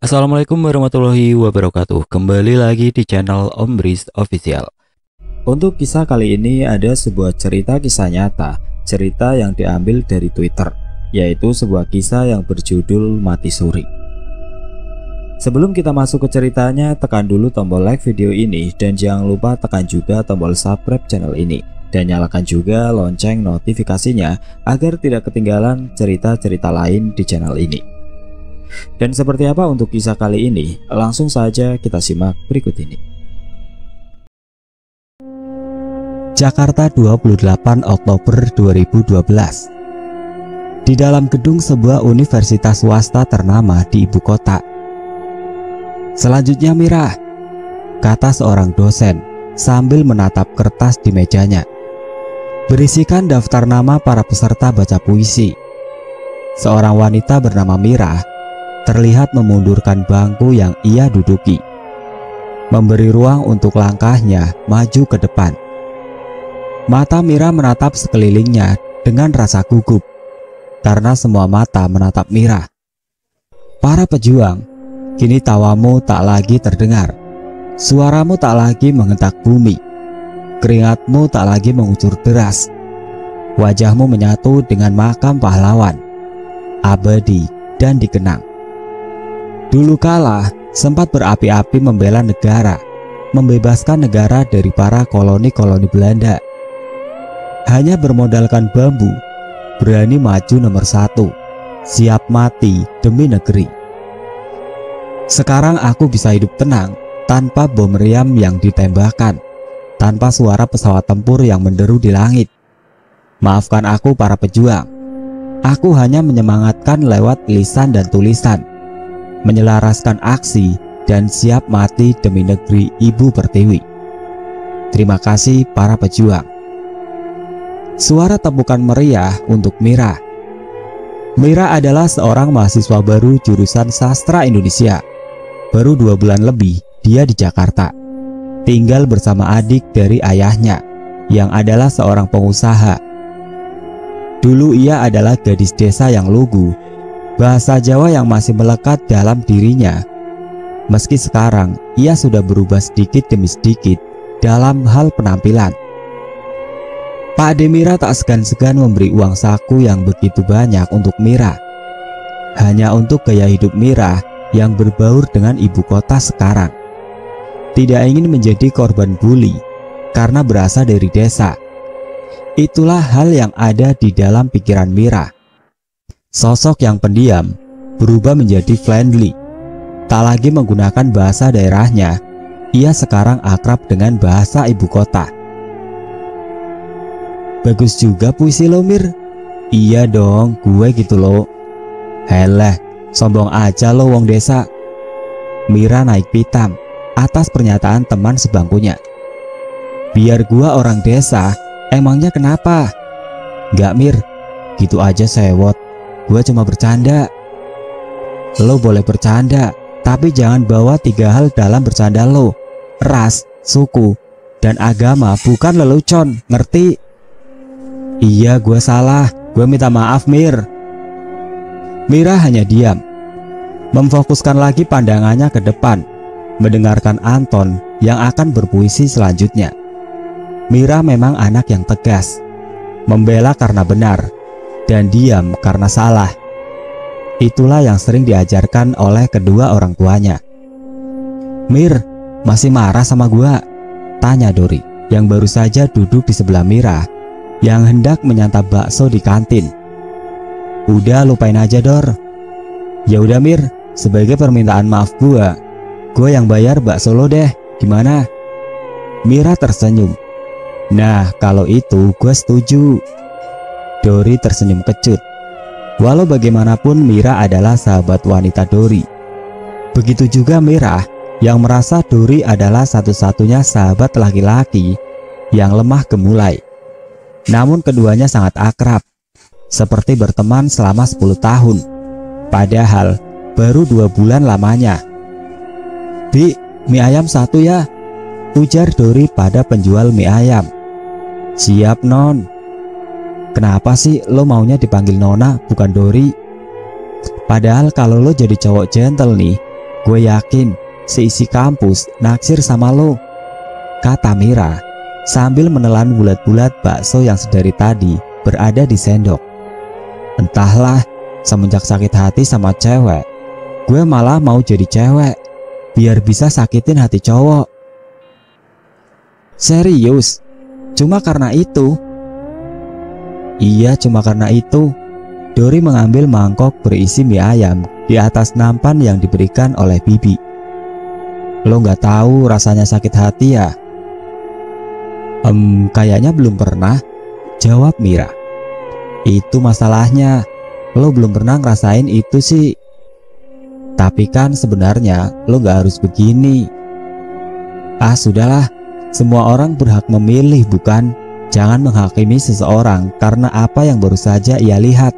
Assalamualaikum warahmatullahi wabarakatuh. Kembali lagi di channel Om Bris Official. Untuk kisah kali ini ada sebuah cerita kisah nyata, cerita yang diambil dari Twitter, yaitu sebuah kisah yang berjudul Mati Suri. Sebelum kita masuk ke ceritanya, tekan dulu tombol like video ini dan jangan lupa tekan juga tombol subscribe channel ini dan nyalakan juga lonceng notifikasinya agar tidak ketinggalan cerita-cerita lain di channel ini. Dan seperti apa untuk kisah kali ini? Langsung saja kita simak berikut ini. Jakarta 28 Oktober 2012. Di dalam gedung sebuah universitas swasta ternama di ibu kota. Selanjutnya Mira, kata seorang dosen sambil menatap kertas di mejanya. Berisikan daftar nama para peserta baca puisi. Seorang wanita bernama Mira terlihat memundurkan bangku yang ia duduki, memberi ruang untuk langkahnya maju ke depan. Mata Mira menatap sekelilingnya dengan rasa gugup, karena semua mata menatap Mira. Para pejuang, kini tawamu tak lagi terdengar, suaramu tak lagi menghentak bumi, keringatmu tak lagi mengucur deras. Wajahmu menyatu dengan makam pahlawan, abadi dan dikenang. Dulu kala sempat berapi-api membela negara, membebaskan negara dari para koloni-koloni Belanda. Hanya bermodalkan bambu, berani maju nomor 1, siap mati demi negeri. Sekarang aku bisa hidup tenang tanpa bom meriam yang ditembakkan, tanpa suara pesawat tempur yang menderu di langit. Maafkan aku para pejuang, aku hanya menyemangatkan lewat lisan dan tulisan, menyelaraskan aksi dan siap mati demi negeri Ibu Pertiwi. Terima kasih para pejuang. Suara tepukan meriah untuk Mira. Mira adalah seorang mahasiswa baru jurusan sastra Indonesia. Baru 2 bulan lebih dia di Jakarta, tinggal bersama adik dari ayahnya yang adalah seorang pengusaha. Dulu ia adalah gadis desa yang lugu, bahasa Jawa yang masih melekat dalam dirinya. Meski sekarang ia sudah berubah sedikit demi sedikit dalam hal penampilan. Pak De Mira tak segan-segan memberi uang saku yang begitu banyak untuk Mira, hanya untuk gaya hidup Mira yang berbaur dengan ibu kota sekarang. Tidak ingin menjadi korban bully karena berasal dari desa. Itulah hal yang ada di dalam pikiran Mira. Sosok yang pendiam berubah menjadi friendly. Tak lagi menggunakan bahasa daerahnya, ia sekarang akrab dengan bahasa ibu kota. Bagus juga puisi lo, Mir. Iya dong, gue gitu lo. Heleh, sombong aja lo wong desa. Mira naik pitam atas pernyataan teman sebangkunya. Biar gua orang desa, emangnya kenapa? Gak Mir, gitu aja sewot. Gue cuma bercanda. Lo boleh bercanda, tapi jangan bawa 3 hal dalam bercanda lo: ras, suku, dan agama, bukan lelucon, ngerti? Iya, gue salah. Gue minta maaf, Mir. Mira hanya diam, memfokuskan lagi pandangannya ke depan, mendengarkan Anton yang akan berpuisi selanjutnya. Mira memang anak yang tegas, membela karena benar, dan diam karena salah. Itulah yang sering diajarkan oleh kedua orang tuanya. Mir, masih marah sama gua? Tanya Dori yang baru saja duduk di sebelah Mira yang hendak menyantap bakso di kantin. Udah, lupain aja Dor. Ya udah Mir, sebagai permintaan maaf gua yang bayar bakso lo deh, gimana? Mira tersenyum. Nah, kalau itu gue setuju. Dori tersenyum kecut. Walau bagaimanapun Mira adalah sahabat wanita Dori. Begitu juga Mira yang merasa Dori adalah satu-satunya sahabat laki-laki yang lemah gemulai. Namun keduanya sangat akrab, seperti berteman selama 10 tahun. Padahal baru 2 bulan lamanya. Bi, mie ayam 1 ya, ujar Dori pada penjual mie ayam. Siap non. Kenapa sih lo maunya dipanggil Nona bukan Dori? Padahal kalau lo jadi cowok gentle nih, Gue yakin seisi kampus naksir sama lo, kata Mira sambil menelan bulat-bulat bakso yang sedari tadi berada di sendok. Entahlah, semenjak sakit hati sama cewek, gue malah mau jadi cewek biar bisa sakitin hati cowok. Serius? Cuma karena itu? Iya, cuma karena itu. Dori mengambil mangkok berisi mie ayam di atas nampan yang diberikan oleh Bibi. Lo nggak tahu rasanya sakit hati ya? Kayaknya belum pernah, jawab Mira. Itu masalahnya, lo belum pernah ngerasain itu sih. Tapi kan sebenarnya lo nggak harus begini. Ah sudahlah, semua orang berhak memilih bukan? Jangan menghakimi seseorang karena apa yang baru saja ia lihat,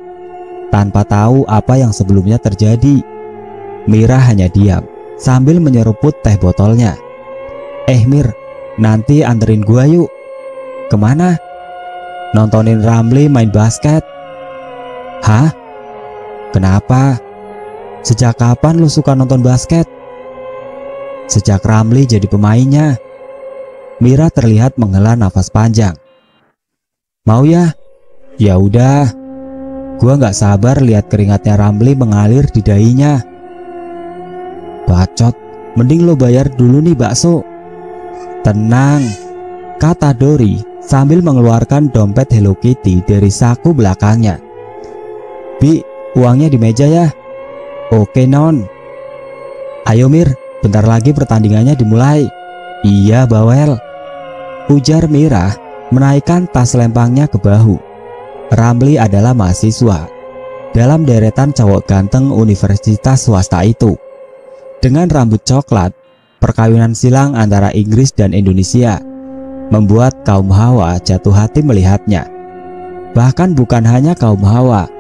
tanpa tahu apa yang sebelumnya terjadi. Mira hanya diam sambil menyeruput teh botolnya. Mir, nanti anterin gua yuk. Kemana? Nontonin Ramli main basket. Hah? Kenapa? Sejak kapan lu suka nonton basket? Sejak Ramli jadi pemainnya. Mira terlihat menghela nafas panjang. Mau ya? Ya udah. Gua nggak sabar lihat keringatnya Ramli mengalir di dahinya. Bacot, mending lo bayar dulu nih bakso. Tenang, kata Dori sambil mengeluarkan dompet Hello Kitty dari saku belakangnya. Bi, uangnya di meja ya. Oke non. Ayo Mir, bentar lagi pertandingannya dimulai. Iya bawel, ujar Mira menaikkan tas lempangnya ke bahu. Ramli adalah mahasiswa dalam deretan cowok ganteng universitas swasta itu. Dengan rambut coklat, perkawinan silang antara Inggris dan Indonesia membuat kaum Hawa jatuh hati melihatnya. Bahkan bukan hanya kaum Hawa,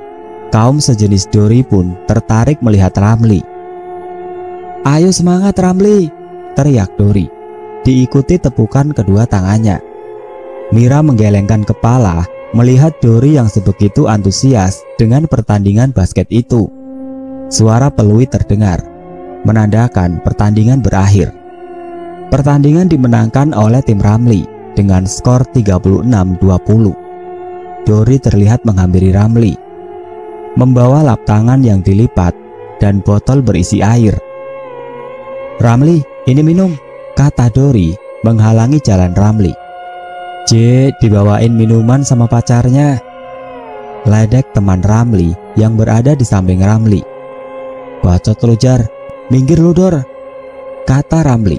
kaum sejenis Dori pun tertarik melihat Ramli. Ayo semangat Ramli, teriak Dori, diikuti tepukan kedua tangannya. Mira menggelengkan kepala melihat Dori yang sebegitu antusias dengan pertandingan basket itu. Suara peluit terdengar, menandakan pertandingan berakhir. Pertandingan dimenangkan oleh tim Ramli dengan skor 36-20. Dori terlihat menghampiri Ramli, membawa lap tangan yang dilipat dan botol berisi air. Ramli, ini minum, kata Dori menghalangi jalan Ramli. Dibawain minuman sama pacarnya, ledek teman Ramli yang berada di samping Ramli. Bacot lu Jar, minggir lu Dor, kata Ramli.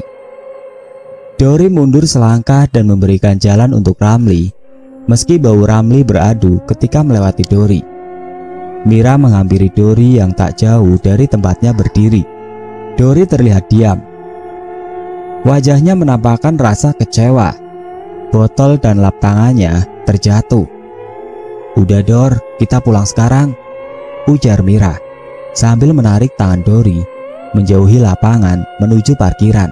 Dori mundur selangkah dan memberikan jalan untuk Ramli, meski bau Ramli beradu ketika melewati Dori. Mira menghampiri Dori yang tak jauh dari tempatnya berdiri. Dori terlihat diam. Wajahnya menampakkan rasa kecewa. Botol dan lap tangannya terjatuh. Udah Dor, kita pulang sekarang, ujar Mira sambil menarik tangan Dori menjauhi lapangan menuju parkiran.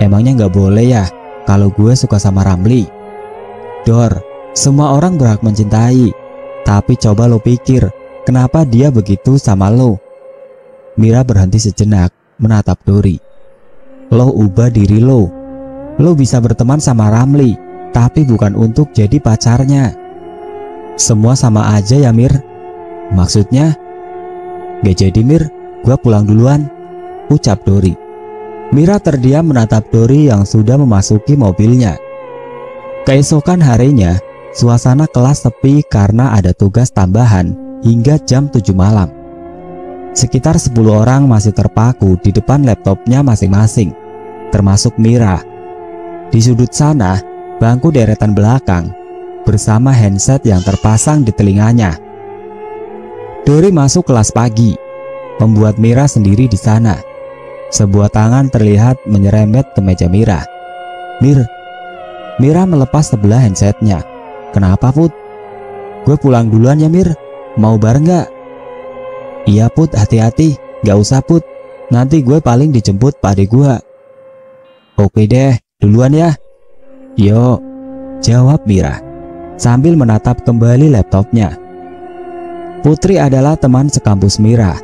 Emangnya nggak boleh ya kalau gue suka sama Ramli? Dor, semua orang berhak mencintai, tapi coba lo pikir kenapa dia begitu sama lo. Mira berhenti sejenak menatap Dori. Lo ubah diri lo. Lo bisa berteman sama Ramli, tapi bukan untuk jadi pacarnya. Semua sama aja ya Mir. Maksudnya? Gak jadi Mir, gua pulang duluan, ucap Dori. Mira terdiam menatap Dori yang sudah memasuki mobilnya. Keesokan harinya, suasana kelas sepi karena ada tugas tambahan hingga jam 7 malam. Sekitar 10 orang masih terpaku di depan laptopnya masing-masing, termasuk Mira. Di sudut sana, bangku deretan belakang bersama handset yang terpasang di telinganya. Dori masuk kelas pagi, membuat Mira sendiri di sana. Sebuah tangan terlihat menyerempet ke meja Mira. Mira melepas sebelah handsetnya. Kenapa Put? Gue pulang duluan ya Mir, mau bareng gak? Iya Put, hati-hati, gak usah Put, nanti gue paling dijemput pak ade gue. Oke deh, duluan ya. Yo, jawab Mira sambil menatap kembali laptopnya. Putri adalah teman sekampus Mira.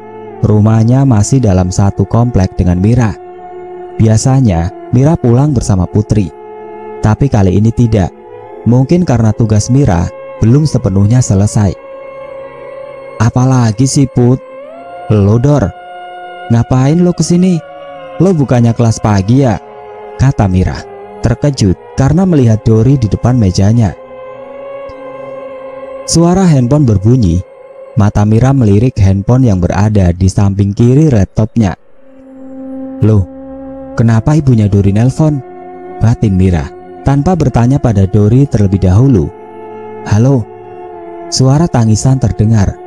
rumahnya masih dalam satu komplek dengan Mira. Biasanya Mira pulang bersama Putri, tapi kali ini tidak. Mungkin karena tugas Mira belum sepenuhnya selesai. Apalagi sih Put? Lo Dor, ngapain lo kesini? Lo bukannya kelas pagi ya? Kata Mira, terkejut karena melihat Dori di depan mejanya. Suara handphone berbunyi. Mata Mira melirik handphone yang berada di samping kiri laptopnya. Loh, kenapa ibunya Dori nelpon? Batin Mira tanpa bertanya pada Dori terlebih dahulu. Halo. Suara tangisan terdengar.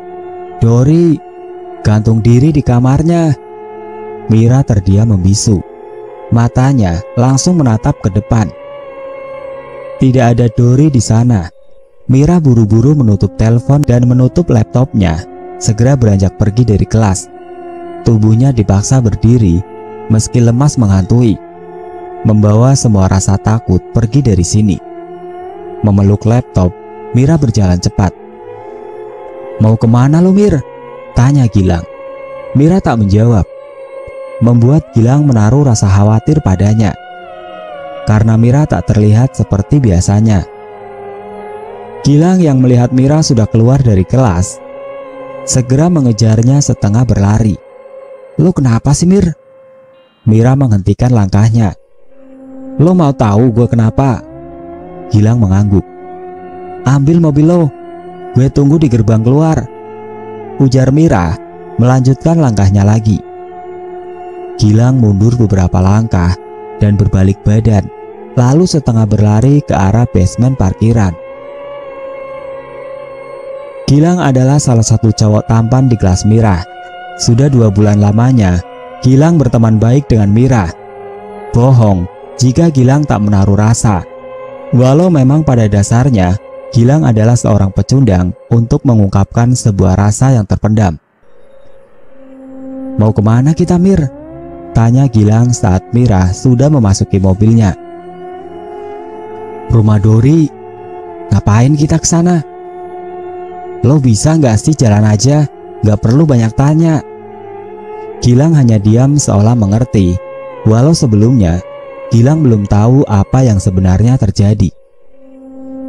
Dori gantung diri di kamarnya. Mira terdiam membisu. Matanya langsung menatap ke depan. Tidak ada Dori di sana. Mira buru-buru menutup telepon dan menutup laptopnya, segera beranjak pergi dari kelas. Tubuhnya dipaksa berdiri, meski lemas menghantui, membawa semua rasa takut pergi dari sini. Memeluk laptop, Mira berjalan cepat. Mau kemana lo Mir? Tanya Gilang. Mira tak menjawab, membuat Gilang menaruh rasa khawatir padanya, karena Mira tak terlihat seperti biasanya. Gilang yang melihat Mira sudah keluar dari kelas, segera mengejarnya setengah berlari. Lo kenapa sih Mir? Mira menghentikan langkahnya. Lo mau tahu gue kenapa? Gilang mengangguk. Ambil mobil lo, gue tunggu di gerbang keluar, ujar Mira melanjutkan langkahnya lagi. Gilang mundur beberapa langkah dan berbalik badan, lalu setengah berlari ke arah basement parkiran. Gilang adalah salah satu cowok tampan di kelas Mira. Sudah 2 bulan lamanya Gilang berteman baik dengan Mira. Bohong jika Gilang tak menaruh rasa. Walau memang pada dasarnya Gilang adalah seorang pecundang untuk mengungkapkan sebuah rasa yang terpendam. Mau kemana kita Mir? Tanya Gilang saat Mira sudah memasuki mobilnya. Rumah Dori. Ngapain kita ke sana? Lo bisa nggak sih jalan aja, nggak perlu banyak tanya. Gilang hanya diam seolah mengerti, walau sebelumnya Gilang belum tahu apa yang sebenarnya terjadi.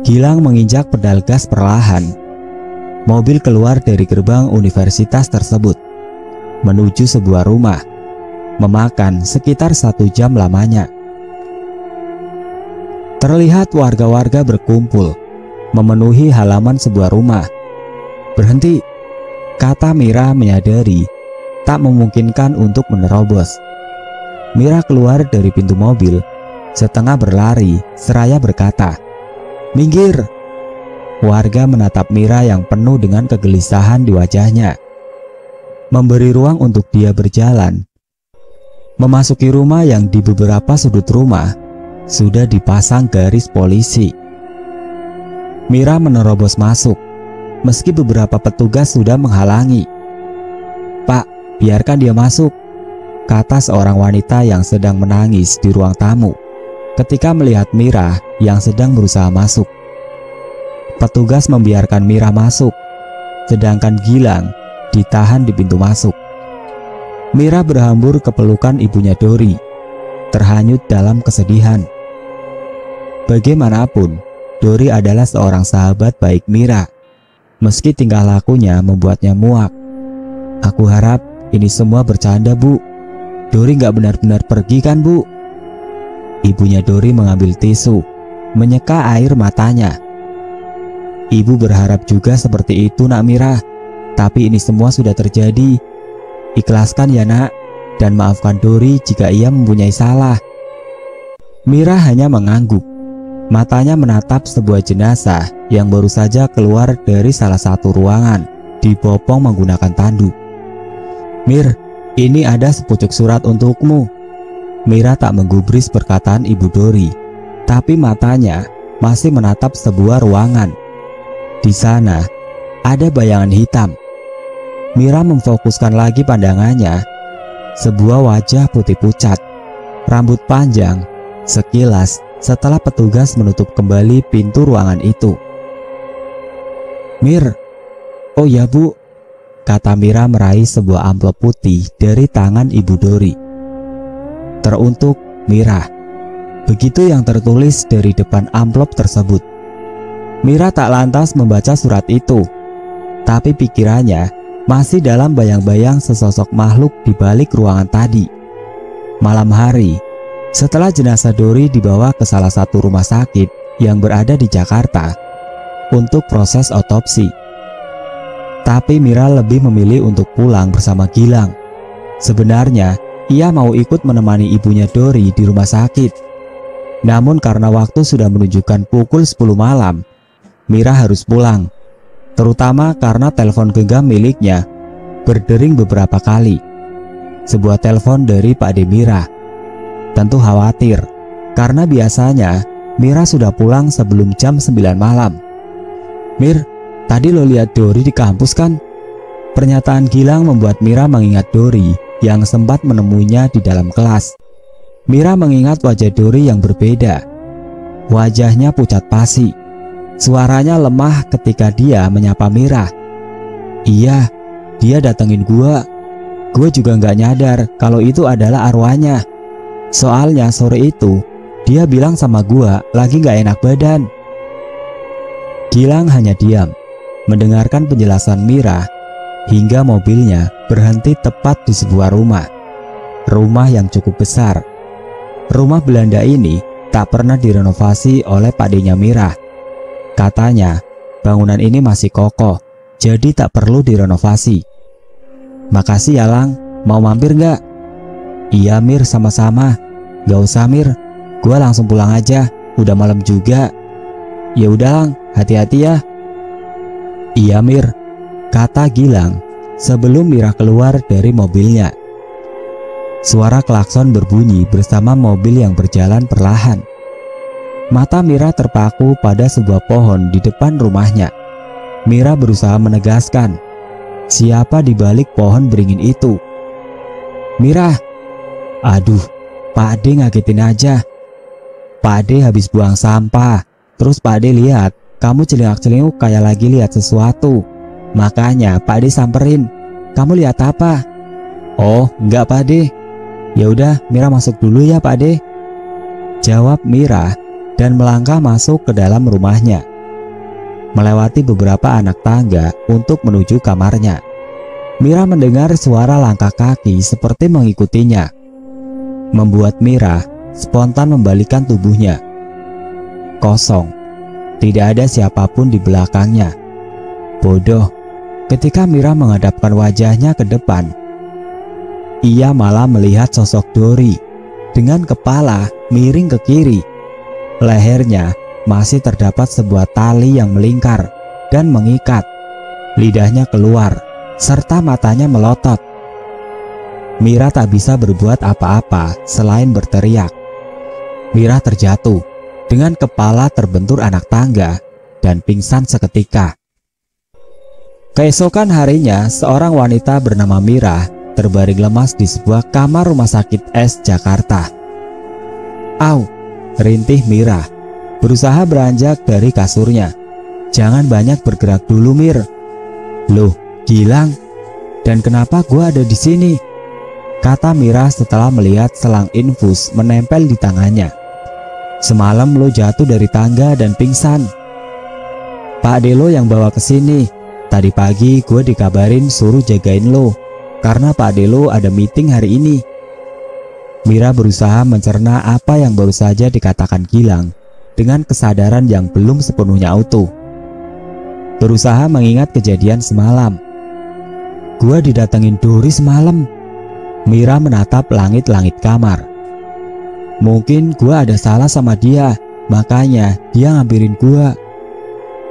Gilang menginjak pedal gas perlahan. Mobil keluar dari gerbang universitas tersebut, menuju sebuah rumah, memakan sekitar 1 jam lamanya. Terlihat warga-warga berkumpul, memenuhi halaman sebuah rumah. Berhenti, kata Mira menyadari tak memungkinkan untuk menerobos. Mira keluar dari pintu mobil, setengah berlari seraya berkata, minggir. Warga menatap Mira yang penuh dengan kegelisahan di wajahnya, memberi ruang untuk dia berjalan. Memasuki rumah yang di beberapa sudut rumah sudah dipasang garis polisi. Mira menerobos masuk, meski beberapa petugas sudah menghalangi. Pak, biarkan dia masuk, kata seorang wanita yang sedang menangis di ruang tamu ketika melihat Mira yang sedang berusaha masuk. Petugas membiarkan Mira masuk, sedangkan Gilang ditahan di pintu masuk. Mira berhambur ke pelukan ibunya Dori, terhanyut dalam kesedihan. Bagaimanapun, Dori adalah seorang sahabat baik Mira, meski tingkah lakunya membuatnya muak. Aku harap ini semua bercanda Bu. Dori nggak benar-benar pergi kan Bu? Ibunya Dori mengambil tisu, menyeka air matanya. Ibu berharap juga seperti itu nak Mira, tapi ini semua sudah terjadi. Ikhlaskan ya nak, dan maafkan Dori jika ia mempunyai salah. Mira hanya mengangguk. Matanya menatap sebuah jenazah yang baru saja keluar dari salah satu ruangan, dibopong menggunakan tanduk. Mir, ini ada sepucuk surat untukmu. Mira tak menggubris perkataan Ibu Dori, tapi matanya masih menatap sebuah ruangan. Di sana ada bayangan hitam. Mira memfokuskan lagi pandangannya. Sebuah wajah putih pucat, rambut panjang, sekilas setelah petugas menutup kembali pintu ruangan itu. Mir, oh ya Bu, kata Mira meraih sebuah amplop putih dari tangan Ibu Dori. Teruntuk Mira. Begitu yang tertulis dari depan amplop tersebut. Mira tak lantas membaca surat itu, tapi pikirannya masih dalam bayang-bayang sesosok makhluk di balik ruangan tadi. Malam hari, setelah jenazah Dori dibawa ke salah satu rumah sakit yang berada di Jakarta untuk proses otopsi. Tapi Mira lebih memilih untuk pulang bersama Gilang. Sebenarnya, ia mau ikut menemani ibunya Dori di rumah sakit. Namun karena waktu sudah menunjukkan pukul 10 malam, Mira harus pulang. Terutama karena telepon genggam miliknya berdering beberapa kali. Sebuah telepon dari Pak De Mira. Tentu khawatir, karena biasanya Mira sudah pulang sebelum jam 9 malam. "Mir, tadi lo lihat Dori di kampus kan?" Pernyataan Gilang membuat Mira mengingat Dori yang sempat menemuinya di dalam kelas. Mira mengingat wajah Dori yang berbeda. Wajahnya pucat pasi. Suaranya lemah ketika dia menyapa Mira. "Iya, dia datengin gua. Gue juga nggak nyadar kalau itu adalah arwahnya. Soalnya sore itu dia bilang sama gua lagi nggak enak badan." Gilang hanya diam, mendengarkan penjelasan Mira hingga mobilnya berhenti tepat di sebuah rumah. Rumah yang cukup besar. Rumah Belanda ini tak pernah direnovasi oleh pakdenya Mira. Katanya bangunan ini masih kokoh, jadi tak perlu direnovasi. "Makasih ya Lang, mau mampir nggak?" "Iya Mir, sama-sama. Gak usah Mir, gua langsung pulang aja, udah malam juga." "Ya udah Lang, hati-hati ya." "Iya Mir," kata Gilang sebelum Mira keluar dari mobilnya. Suara klakson berbunyi bersama mobil yang berjalan perlahan. Mata Mira terpaku pada sebuah pohon di depan rumahnya. Mira berusaha menegaskan siapa di balik pohon beringin itu. "Mira." "Aduh, Pak Ade ngagetin aja. Pak Ade habis buang sampah, terus Pak Ade lihat kamu celingak-celinguk kayak lagi lihat sesuatu. Makanya Pak Ade samperin. Kamu lihat apa?" "Oh, enggak Pak Ade." "Ya udah, Mira masuk dulu ya Pak Ade," jawab Mira dan melangkah masuk ke dalam rumahnya. Melewati beberapa anak tangga untuk menuju kamarnya. Mira mendengar suara langkah kaki seperti mengikutinya. Membuat Mira spontan membalikkan tubuhnya. Kosong. Tidak ada siapapun di belakangnya. Bodoh. Ketika Mira menghadapkan wajahnya ke depan, ia malah melihat sosok Dori dengan kepala miring ke kiri. Lehernya masih terdapat sebuah tali yang melingkar dan mengikat. Lidahnya keluar serta matanya melotot. Mira tak bisa berbuat apa-apa selain berteriak. Mira terjatuh dengan kepala terbentur anak tangga dan pingsan seketika. Keesokan harinya, seorang wanita bernama Mira terbaring lemas di sebuah kamar rumah sakit S Jakarta. "Au!" rintih Mira, berusaha beranjak dari kasurnya. "Jangan banyak bergerak dulu Mir." "Loh, Gilang, dan kenapa gua ada di sini?" kata Mira setelah melihat selang infus menempel di tangannya. "Semalam lo jatuh dari tangga dan pingsan. Pak Ade lo yang bawa ke sini. Tadi pagi gue dikabarin suruh jagain lo karena Pak Ade lo ada meeting hari ini." Mira berusaha mencerna apa yang baru saja dikatakan Gilang dengan kesadaran yang belum sepenuhnya utuh. Berusaha mengingat kejadian semalam. "Gua didatengin Dori semalam." Mira menatap langit-langit kamar. "Mungkin gua ada salah sama dia, makanya dia ngambilin gua."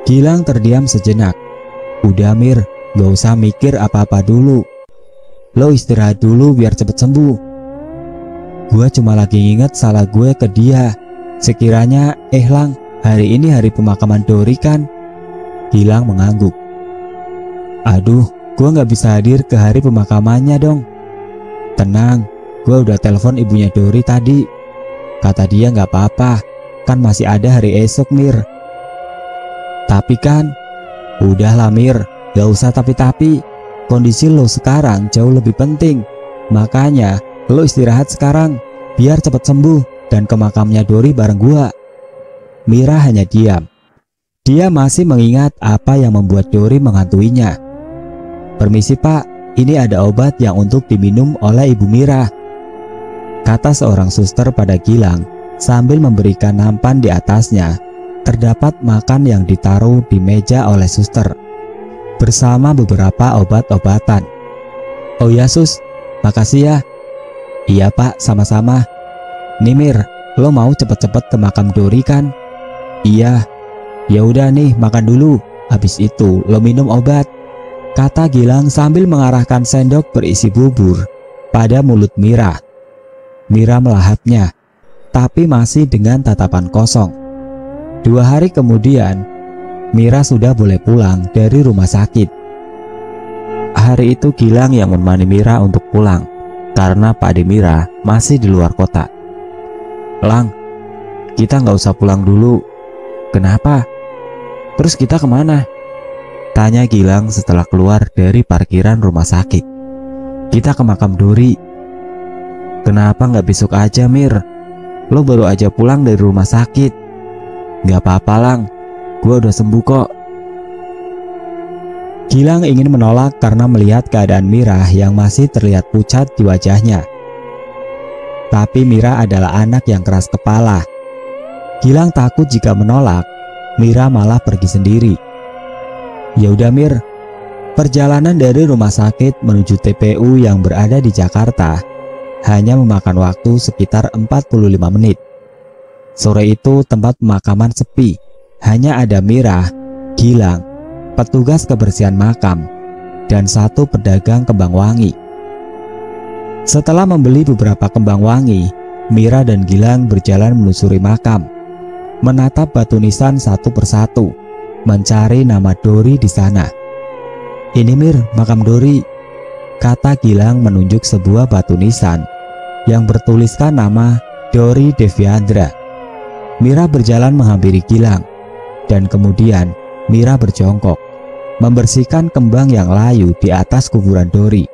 Gilang terdiam sejenak. "Udah Mir, gak usah mikir apa-apa dulu. Lo istirahat dulu biar cepet sembuh. Gue cuma lagi inget salah gue ke dia. Sekiranya, Lang, hari ini hari pemakaman Dori kan?" Gilang mengangguk. "Aduh, gue gak bisa hadir ke hari pemakamannya dong." "Tenang, gue udah telepon ibunya Dori tadi. Kata dia gak apa-apa, kan masih ada hari esok Mir." "Tapi kan..." "Udahlah Mir, gak usah tapi-tapi. kondisi lo sekarang jauh lebih penting. Makanya lo istirahat sekarang biar cepat sembuh dan ke makamnya Dori bareng gua. Mira hanya diam. Dia masih mengingat apa yang membuat Dori menghantuinya. "Permisi Pak, ini ada obat yang untuk diminum oleh Ibu Mira," kata seorang suster pada Gilang sambil memberikan nampan di atasnya. Terdapat makan yang ditaruh di meja oleh suster bersama beberapa obat-obatan. "Oh ya Sus, makasih ya." "Iya Pak, sama-sama. Nih Mir, lo mau cepet-cepet ke makam Dori kan?" "Iya." "Ya udah nih, makan dulu. Habis itu lo minum obat," kata Gilang sambil mengarahkan sendok berisi bubur pada mulut Mira. Mira melahapnya, tapi masih dengan tatapan kosong. 2 hari kemudian, Mira sudah boleh pulang dari rumah sakit. Hari itu Gilang yang menemani Mira untuk pulang, karena Pak Ade Mira masih di luar kota. "Lang, kita nggak usah pulang dulu." "Kenapa? Terus kita kemana?" tanya Gilang setelah keluar dari parkiran rumah sakit. "Kita ke makam Dori." "Kenapa nggak besok aja Mir? Lo baru aja pulang dari rumah sakit." "Nggak apa-apa Lang, gue udah sembuh kok." Gilang ingin menolak karena melihat keadaan Mira yang masih terlihat pucat di wajahnya. Tapi Mira adalah anak yang keras kepala. Gilang takut jika menolak, Mira malah pergi sendiri. "Ya udah Mir." Perjalanan dari rumah sakit menuju TPU yang berada di Jakarta hanya memakan waktu sekitar 45 menit. Sore itu tempat pemakaman sepi, hanya ada Mira, Gilang, petugas kebersihan makam, dan 1 pedagang kembang wangi. Setelah membeli beberapa kembang wangi, Mira dan Gilang berjalan menelusuri makam, menatap batu nisan satu persatu, mencari nama Dori di sana. "Ini Mir, makam Dori," kata Gilang menunjuk sebuah batu nisan yang bertuliskan nama Dori Deviandra. Mira berjalan menghampiri Gilang, dan kemudian Mira berjongkok, membersihkan kembang yang layu di atas kuburan Dori.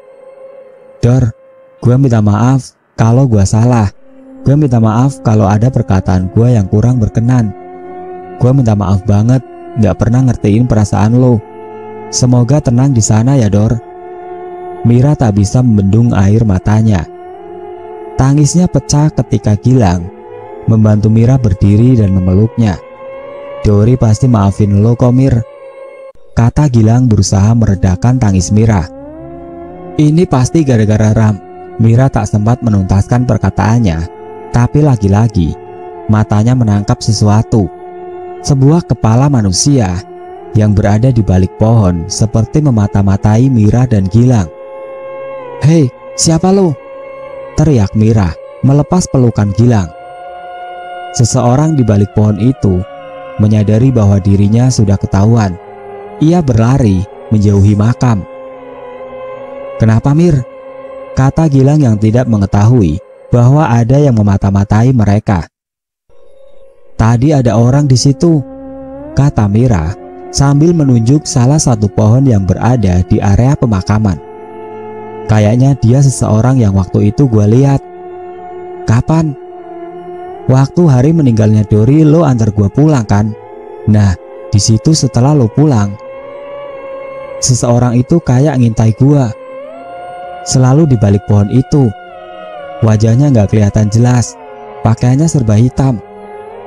"Dor, gue minta maaf kalau gue salah. Gue minta maaf kalau ada perkataan gue yang kurang berkenan. Gue minta maaf banget, gak pernah ngertiin perasaan lo. Semoga tenang di sana ya Dor." Mira tak bisa membendung air matanya. Tangisnya pecah ketika Gilang membantu Mira berdiri dan memeluknya. "Dori pasti maafin lo kok Mir," kata Gilang berusaha meredakan tangis Mira. "Ini pasti gara-gara Ram." Mira tak sempat menuntaskan perkataannya, tapi lagi-lagi matanya menangkap sesuatu. Sebuah kepala manusia yang berada di balik pohon seperti memata-matai Mira dan Gilang. "Hei, siapa lo?" teriak Mira melepas pelukan Gilang. Seseorang di balik pohon itu menyadari bahwa dirinya sudah ketahuan. Ia berlari menjauhi makam. "Kenapa Mir?" kata Gilang yang tidak mengetahui bahwa ada yang memata-matai mereka. "Tadi ada orang di situ," kata Mira sambil menunjuk salah satu pohon yang berada di area pemakaman. "Kayaknya dia seseorang yang waktu itu gue lihat." "Kapan?" "Waktu hari meninggalnya Dori lo antar gue pulang kan? Nah, di situ setelah lo pulang, seseorang itu kayak ngintai gue. Selalu di balik pohon itu. Wajahnya gak kelihatan jelas, pakaiannya serba hitam.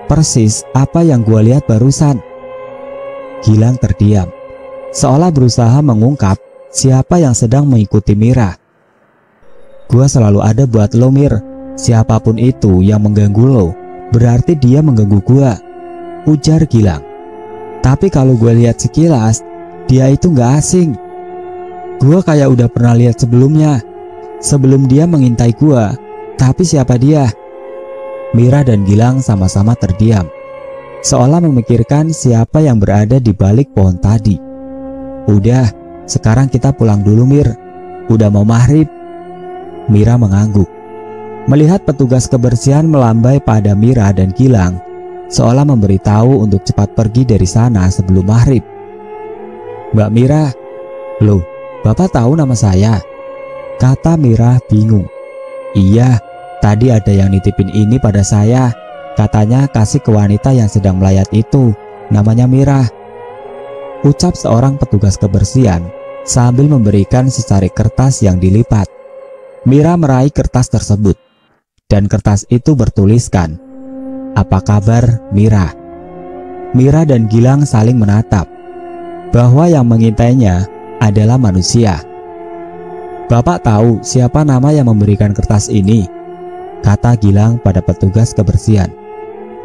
Persis apa yang gue lihat barusan." Gilang terdiam, seolah berusaha mengungkap siapa yang sedang mengikuti Mira. "Gue selalu ada buat lo Mir. Siapapun itu yang mengganggu lo, berarti dia mengganggu gua," ujar Gilang. "Tapi kalau gue lihat sekilas, dia itu gak asing. Gua kayak udah pernah lihat sebelumnya, sebelum dia mengintai gua. Tapi siapa dia?" Mira dan Gilang sama-sama terdiam, seolah memikirkan siapa yang berada di balik pohon tadi. "Udah, sekarang kita pulang dulu Mir. Udah mau maghrib." Mira mengangguk. Melihat petugas kebersihan melambai pada Mira dan Gilang, seolah memberitahu untuk cepat pergi dari sana sebelum maghrib. "Mbak Mira, loh, "Bapak tahu nama saya?" kata Mira bingung. "Iya, tadi ada yang nitipin ini pada saya. Katanya kasih ke wanita yang sedang melayat itu. Namanya Mira," ucap seorang petugas kebersihan sambil memberikan secari kertas yang dilipat. Mira meraih kertas tersebut, dan kertas itu bertuliskan, "Apa kabar, Mira?" Mira dan Gilang saling menatap, bahwa yang mengintainya adalah manusia. "Bapak tahu siapa nama yang memberikan kertas ini?" kata Gilang pada petugas kebersihan.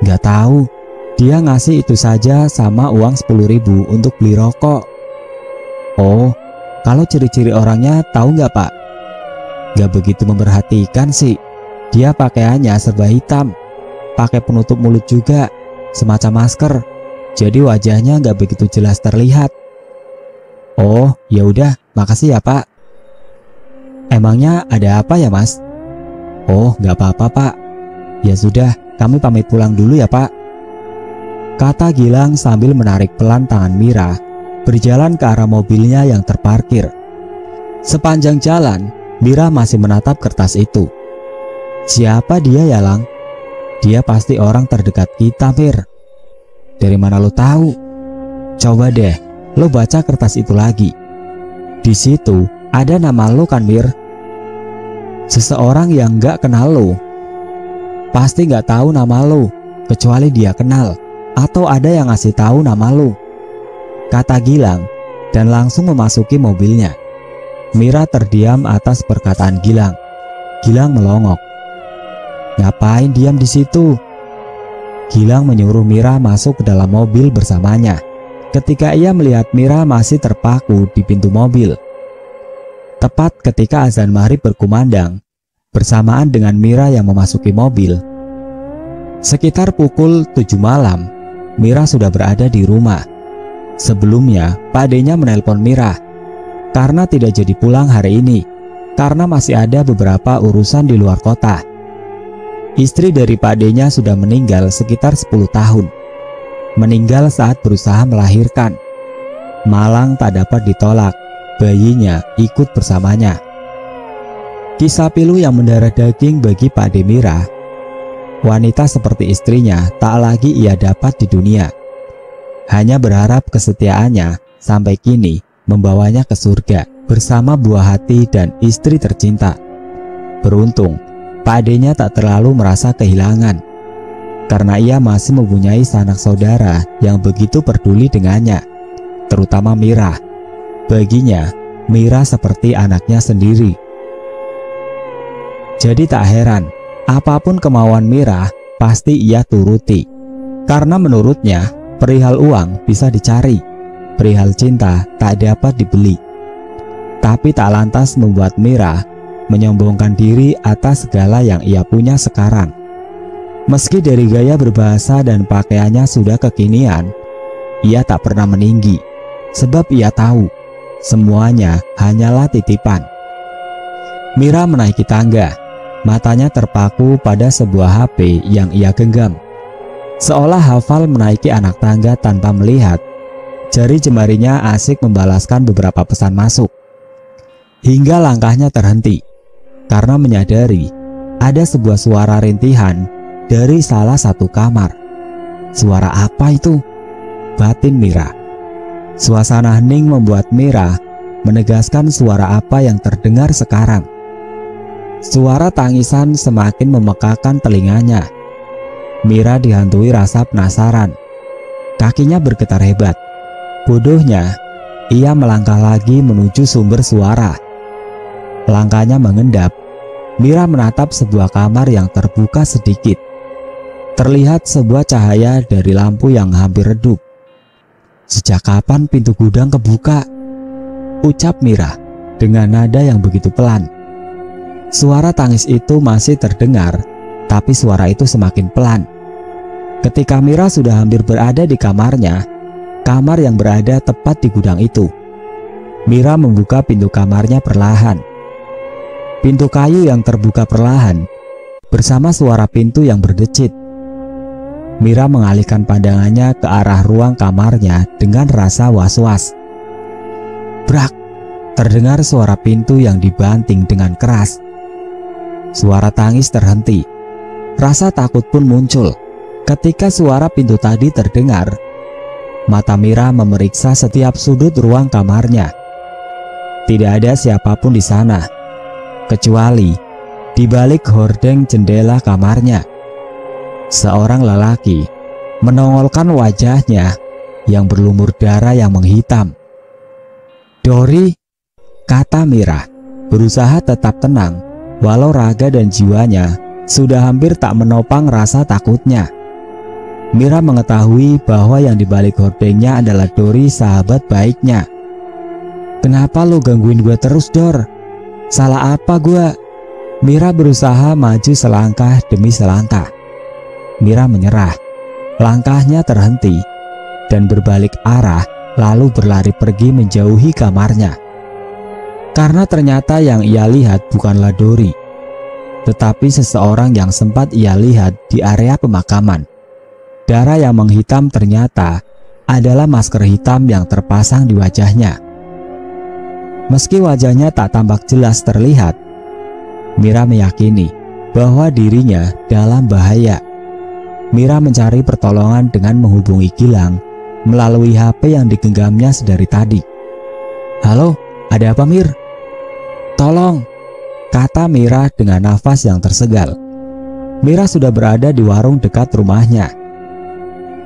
"Nggak tahu, dia ngasih itu saja sama uang 10.000 untuk beli rokok." "Oh, kalau ciri-ciri orangnya tahu nggak, Pak?" "Nggak begitu memperhatikan sih. Dia pakaiannya serba hitam, pakai penutup mulut juga, semacam masker. Jadi wajahnya nggak begitu jelas terlihat." "Oh, ya udah, makasih ya, Pak." "Emangnya ada apa ya, Mas?" "Oh, nggak apa-apa, Pak." "Ya sudah, kami pamit pulang dulu ya, Pak," kata Gilang sambil menarik pelan tangan Mira berjalan ke arah mobilnya yang terparkir. Sepanjang jalan, Mira masih menatap kertas itu. "Siapa dia ya, Lang? Dia pasti orang terdekat kita, Mir." "Dari mana lo tahu?" "Coba deh, lo baca kertas itu lagi. Di situ ada nama lo kan, Mir?" "Seseorang yang gak kenal lo pasti gak tahu nama lo, kecuali dia kenal atau ada yang ngasih tahu nama lo," kata Gilang dan langsung memasuki mobilnya. Mira terdiam atas perkataan Gilang. Gilang melongok. "Ngapain diam di situ?" Gilang menyuruh Mira masuk ke dalam mobil bersamanya. Ketika ia melihat Mira masih terpaku di pintu mobil. Tepat ketika azan maghrib berkumandang, bersamaan dengan Mira yang memasuki mobil. Sekitar pukul 7 malam, Mira sudah berada di rumah. Sebelumnya, Pak D-nya menelpon Mira karena tidak jadi pulang hari ini, karena masih ada beberapa urusan di luar kota. Istri dari Pak D-nya sudah meninggal sekitar 10 tahun. Meninggal saat berusaha melahirkan. Malang tak dapat ditolak, bayinya ikut bersamanya. Kisah pilu yang mendarah daging bagi Pak D Mira. Wanita seperti istrinya tak lagi ia dapat di dunia. Hanya berharap kesetiaannya sampai kini membawanya ke surga bersama buah hati dan istri tercinta. Beruntung, Pak D-nya tak terlalu merasa kehilangan, karena ia masih mempunyai sanak saudara yang begitu peduli dengannya, terutama Mira. Baginya, Mira seperti anaknya sendiri. Jadi tak heran, apapun kemauan Mira pasti ia turuti, karena menurutnya perihal uang bisa dicari, perihal cinta tak dapat dibeli. Tapi tak lantas membuat Mira menyombongkan diri atas segala yang ia punya sekarang. Meski dari gaya berbahasa dan pakaiannya sudah kekinian, ia tak pernah meninggi, sebab ia tahu semuanya hanyalah titipan. Mira menaiki tangga, matanya terpaku pada sebuah HP yang ia genggam. Seolah hafal menaiki anak tangga tanpa melihat, jari jemarinya asik membalaskan beberapa pesan masuk. Hingga langkahnya terhenti karena menyadari ada sebuah suara rintihan dari salah satu kamar. Suara apa itu? Batin Mira. Suasana hening membuat Mira menegaskan suara apa yang terdengar sekarang. Suara tangisan semakin memekakan telinganya. Mira dihantui rasa penasaran. Kakinya bergetar hebat. Bodohnya, ia melangkah lagi menuju sumber suara. Langkahnya mengendap. Mira menatap sebuah kamar yang terbuka sedikit. Terlihat sebuah cahaya dari lampu yang hampir redup. "Sejak kapan pintu gudang kebuka?" ucap Mira dengan nada yang begitu pelan. Suara tangis itu masih terdengar, tapi suara itu semakin pelan. Ketika Mira sudah hampir berada di kamarnya, kamar yang berada tepat di gudang itu, Mira membuka pintu kamarnya perlahan. Pintu kayu yang terbuka perlahan bersama suara pintu yang berdecit. Mira mengalihkan pandangannya ke arah ruang kamarnya dengan rasa was-was. Brak, terdengar suara pintu yang dibanting dengan keras. Suara tangis terhenti. Rasa takut pun muncul. Ketika suara pintu tadi terdengar, mata Mira memeriksa setiap sudut ruang kamarnya. Tidak ada siapapun di sana, kecuali di balik hordeng jendela kamarnya. Seorang lelaki menongolkan wajahnya yang berlumur darah yang menghitam. "Dori," kata Mira, berusaha tetap tenang walau raga dan jiwanya sudah hampir tak menopang rasa takutnya. Mira mengetahui bahwa yang dibalik hordengnya adalah Dori, sahabat baiknya. "Kenapa lo gangguin gue terus, Dor? Salah apa gue?" Mira berusaha maju selangkah demi selangkah. Mira menyerah. Langkahnya terhenti dan berbalik arah, lalu berlari pergi menjauhi kamarnya. Karena ternyata yang ia lihat bukanlah Dori, tetapi seseorang yang sempat ia lihat di area pemakaman. Darah yang menghitam ternyata adalah masker hitam yang terpasang di wajahnya. Meski wajahnya tak tampak jelas terlihat, Mira meyakini bahwa dirinya dalam bahaya. Mira mencari pertolongan dengan menghubungi Gilang melalui HP yang digenggamnya sedari tadi. "Halo, ada apa, Mir?" "Tolong," kata Mira dengan nafas yang tersegal. Mira sudah berada di warung dekat rumahnya,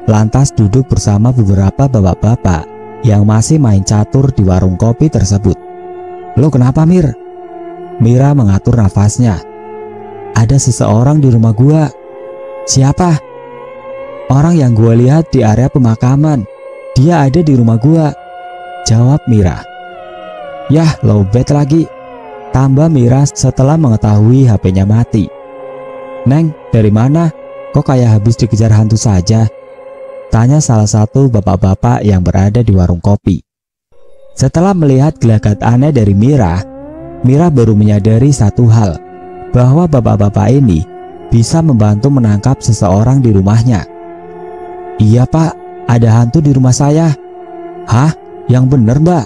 lantas duduk bersama beberapa bapak-bapak yang masih main catur di warung kopi tersebut. "Lo kenapa, Mir?" Mira mengatur nafasnya. "Ada seseorang di rumah gua." "Siapa?" "Orang yang gua lihat di area pemakaman. Dia ada di rumah gua," jawab Mira. "Yah, lowbat lagi," tambah Mira setelah mengetahui HP-nya mati. "Neng, dari mana? Kok kayak habis dikejar hantu saja?" tanya salah satu bapak-bapak yang berada di warung kopi. Setelah melihat gelagat aneh dari Mira, Mira baru menyadari satu hal, bahwa bapak-bapak ini bisa membantu menangkap seseorang di rumahnya. "Iya, Pak, ada hantu di rumah saya." "Hah? Yang bener, Mbak?"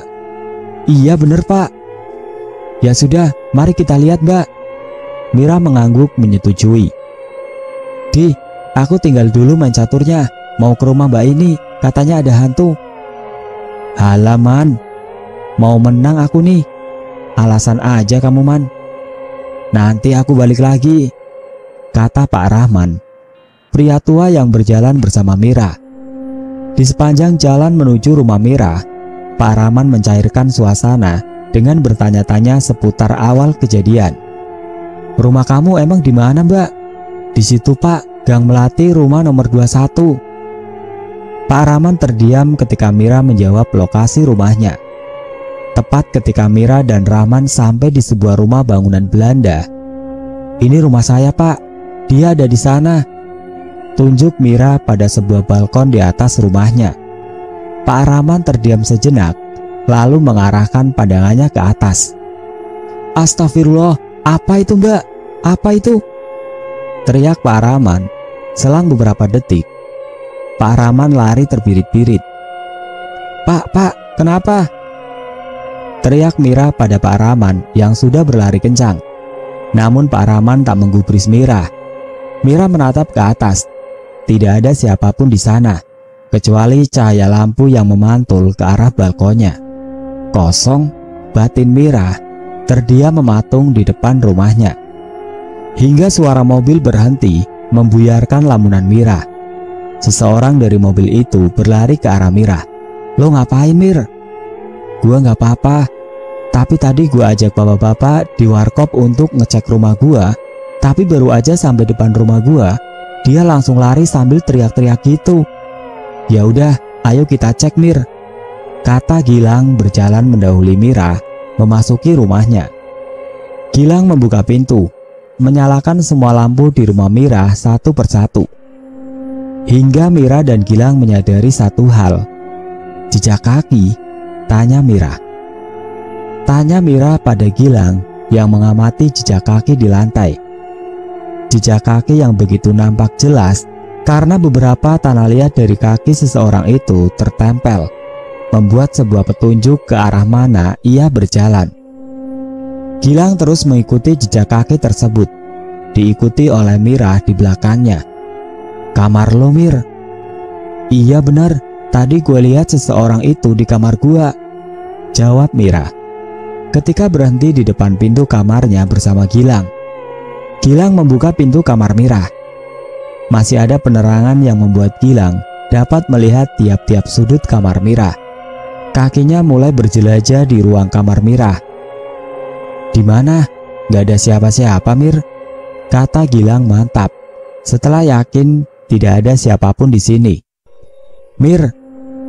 "Iya bener, Pak." "Ya sudah, mari kita lihat, Mbak." Mira mengangguk menyetujui. "Di, aku tinggal dulu main caturnya. Mau ke rumah Mbak ini, katanya ada hantu." "Halaman, mau menang aku nih. Alasan aja kamu, Man." "Nanti aku balik lagi," kata Pak Rahman, pria tua yang berjalan bersama Mira. Di sepanjang jalan menuju rumah Mira, Pak Rahman mencairkan suasana dengan bertanya-tanya seputar awal kejadian. "Rumah kamu emang di mana, Mbak?" "Di situ, Pak, Gang Melati, rumah nomor 21. Pak Rahman terdiam ketika Mira menjawab lokasi rumahnya. Tepat ketika Mira dan Rahman sampai di sebuah rumah bangunan Belanda. "Ini rumah saya, Pak. Dia ada di sana," tunjuk Mira pada sebuah balkon di atas rumahnya. Pak Rahman terdiam sejenak, lalu mengarahkan pandangannya ke atas. "Astagfirullah, apa itu, Mbak? Apa itu?" teriak Pak Rahman. Selang beberapa detik, Pak Rahman lari terbirit-birit. Pak, kenapa?" teriak Mira pada Pak Rahman yang sudah berlari kencang. Namun Pak Rahman tak menggubris Mira. Mira menatap ke atas. Tidak ada siapapun di sana, kecuali cahaya lampu yang memantul ke arah balkonnya. Kosong, batin Mira terdiam mematung di depan rumahnya. Hingga suara mobil berhenti membuyarkan lamunan Mira. Seseorang dari mobil itu berlari ke arah Mira. "Lo ngapain, Mir?" "Gua nggak apa-apa, tapi tadi gua ajak bapak-bapak di warkop untuk ngecek rumah gua. Tapi baru aja sampai depan rumah gua, dia langsung lari sambil teriak-teriak gitu." "Ya udah, ayo kita cek, Mir," kata Gilang berjalan mendahului Mira memasuki rumahnya. Gilang membuka pintu, menyalakan semua lampu di rumah Mira satu persatu. Hingga Mira dan Gilang menyadari satu hal. "Jejak kaki?" tanya Mira. Tanya Mira pada Gilang yang mengamati jejak kaki di lantai. Jejak kaki yang begitu nampak jelas karena beberapa tanah liat dari kaki seseorang itu tertempel. membuat sebuah petunjuk ke arah mana ia berjalan. Gilang terus mengikuti jejak kaki tersebut, diikuti oleh Mira di belakangnya. "Kamar lo, Mir?" "Iya benar, tadi gue lihat seseorang itu di kamar gua," jawab Mira ketika berhenti di depan pintu kamarnya bersama Gilang. Gilang membuka pintu kamar Mira. Masih ada penerangan yang membuat Gilang dapat melihat tiap-tiap sudut kamar Mira. Kakinya mulai berjelajah di ruang kamar Mira. "Di mana? Gak ada siapa-siapa, Mir," kata Gilang mantap setelah yakin tidak ada siapapun di sini. "Mir,"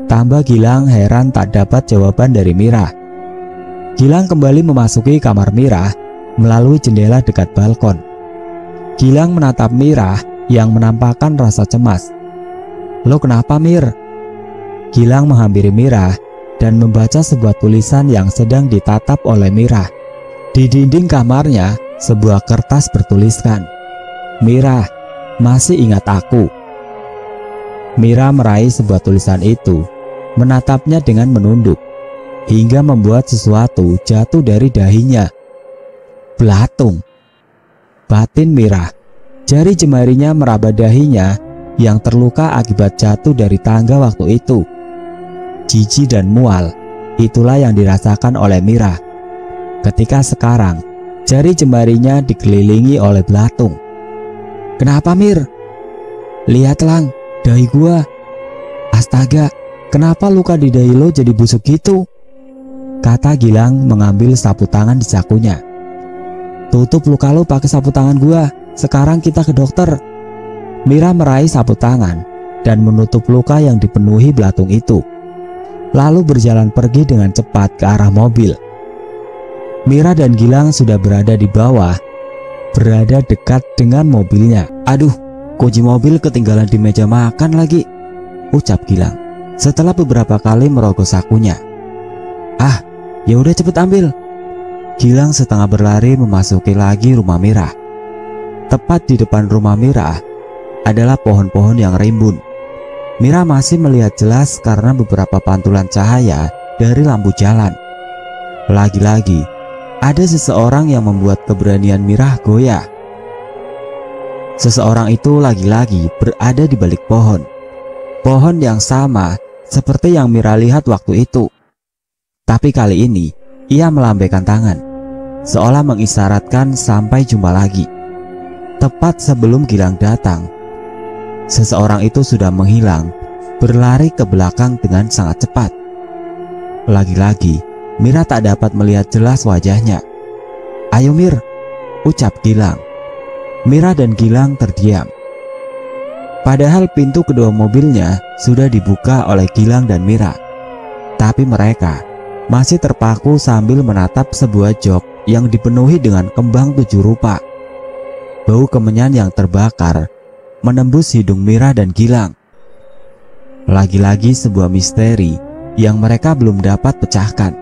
tambah Gilang heran tak dapat jawaban dari Mira. Gilang kembali memasuki kamar Mira melalui jendela dekat balkon. Gilang menatap Mira yang menampakkan rasa cemas. "Lo kenapa, Mir?" Gilang menghampiri Mira dan membaca sebuah tulisan yang sedang ditatap oleh Mira. Di dinding kamarnya, sebuah kertas bertuliskan, "Mira, masih ingat aku?" Mira meraih sebuah tulisan itu, menatapnya dengan menunduk, hingga membuat sesuatu jatuh dari dahinya. "Belatung," batin Mira. Jari jemarinya meraba dahinya yang terluka akibat jatuh dari tangga waktu itu. Jijik dan mual, itulah yang dirasakan oleh Mira ketika sekarang jari jemarinya dikelilingi oleh belatung. "Kenapa, Mir?" "Lihat, Lang, dahi gua." "Astaga, kenapa luka di dahi lo jadi busuk gitu?" kata Gilang mengambil sapu tangan di sakunya. "Tutup luka lo pakai sapu tangan gua. Sekarang kita ke dokter." Mira meraih sapu tangan dan menutup luka yang dipenuhi belatung itu, lalu berjalan pergi dengan cepat ke arah mobil. Mira dan Gilang sudah berada di bawah, berada dekat dengan mobilnya. "Aduh, kunci mobil ketinggalan di meja makan lagi," ucap Gilang setelah beberapa kali merogoh sakunya. "Ah, ya udah cepet ambil." Gilang setengah berlari memasuki lagi rumah Mira. Tepat di depan rumah Mira adalah pohon-pohon yang rimbun. Mira masih melihat jelas karena beberapa pantulan cahaya dari lampu jalan. Lagi-lagi ada seseorang yang membuat keberanian Mira goyah. Seseorang itu lagi-lagi berada di balik pohon. Pohon yang sama seperti yang Mira lihat waktu itu. Tapi kali ini ia melambaikan tangan, seolah mengisyaratkan sampai jumpa lagi. Tepat sebelum Gilang datang, seseorang itu sudah menghilang, berlari ke belakang dengan sangat cepat. Lagi-lagi Mira tak dapat melihat jelas wajahnya. "Ayo, Mir," ucap Gilang. Mira dan Gilang terdiam. Padahal pintu kedua mobilnya sudah dibuka oleh Gilang dan Mira. Tapi mereka masih terpaku sambil menatap sebuah jok yang dipenuhi dengan kembang 7 rupa. Bau kemenyan yang terbakar menembus hidung Mira dan Gilang. Lagi-lagi sebuah misteri yang mereka belum dapat pecahkan.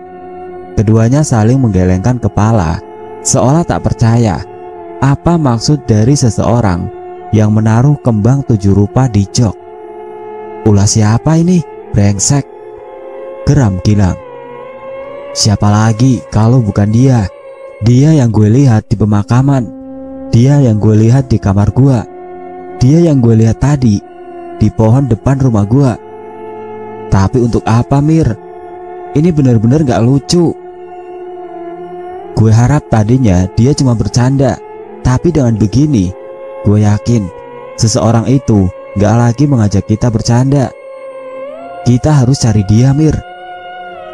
Keduanya saling menggelengkan kepala, seolah tak percaya apa maksud dari seseorang yang menaruh kembang 7 rupa di jok. "Ulah siapa ini, brengsek?" geram Gilang. "Siapa lagi kalau bukan dia? Dia yang gue lihat di pemakaman. Dia yang gue lihat di kamar gua. Dia yang gue lihat tadi di pohon depan rumah gua. Tapi untuk apa, Mir? Ini benar-benar gak lucu. Gue harap tadinya dia cuma bercanda, tapi dengan begini, gue yakin seseorang itu gak lagi mengajak kita bercanda. Kita harus cari dia, Mir.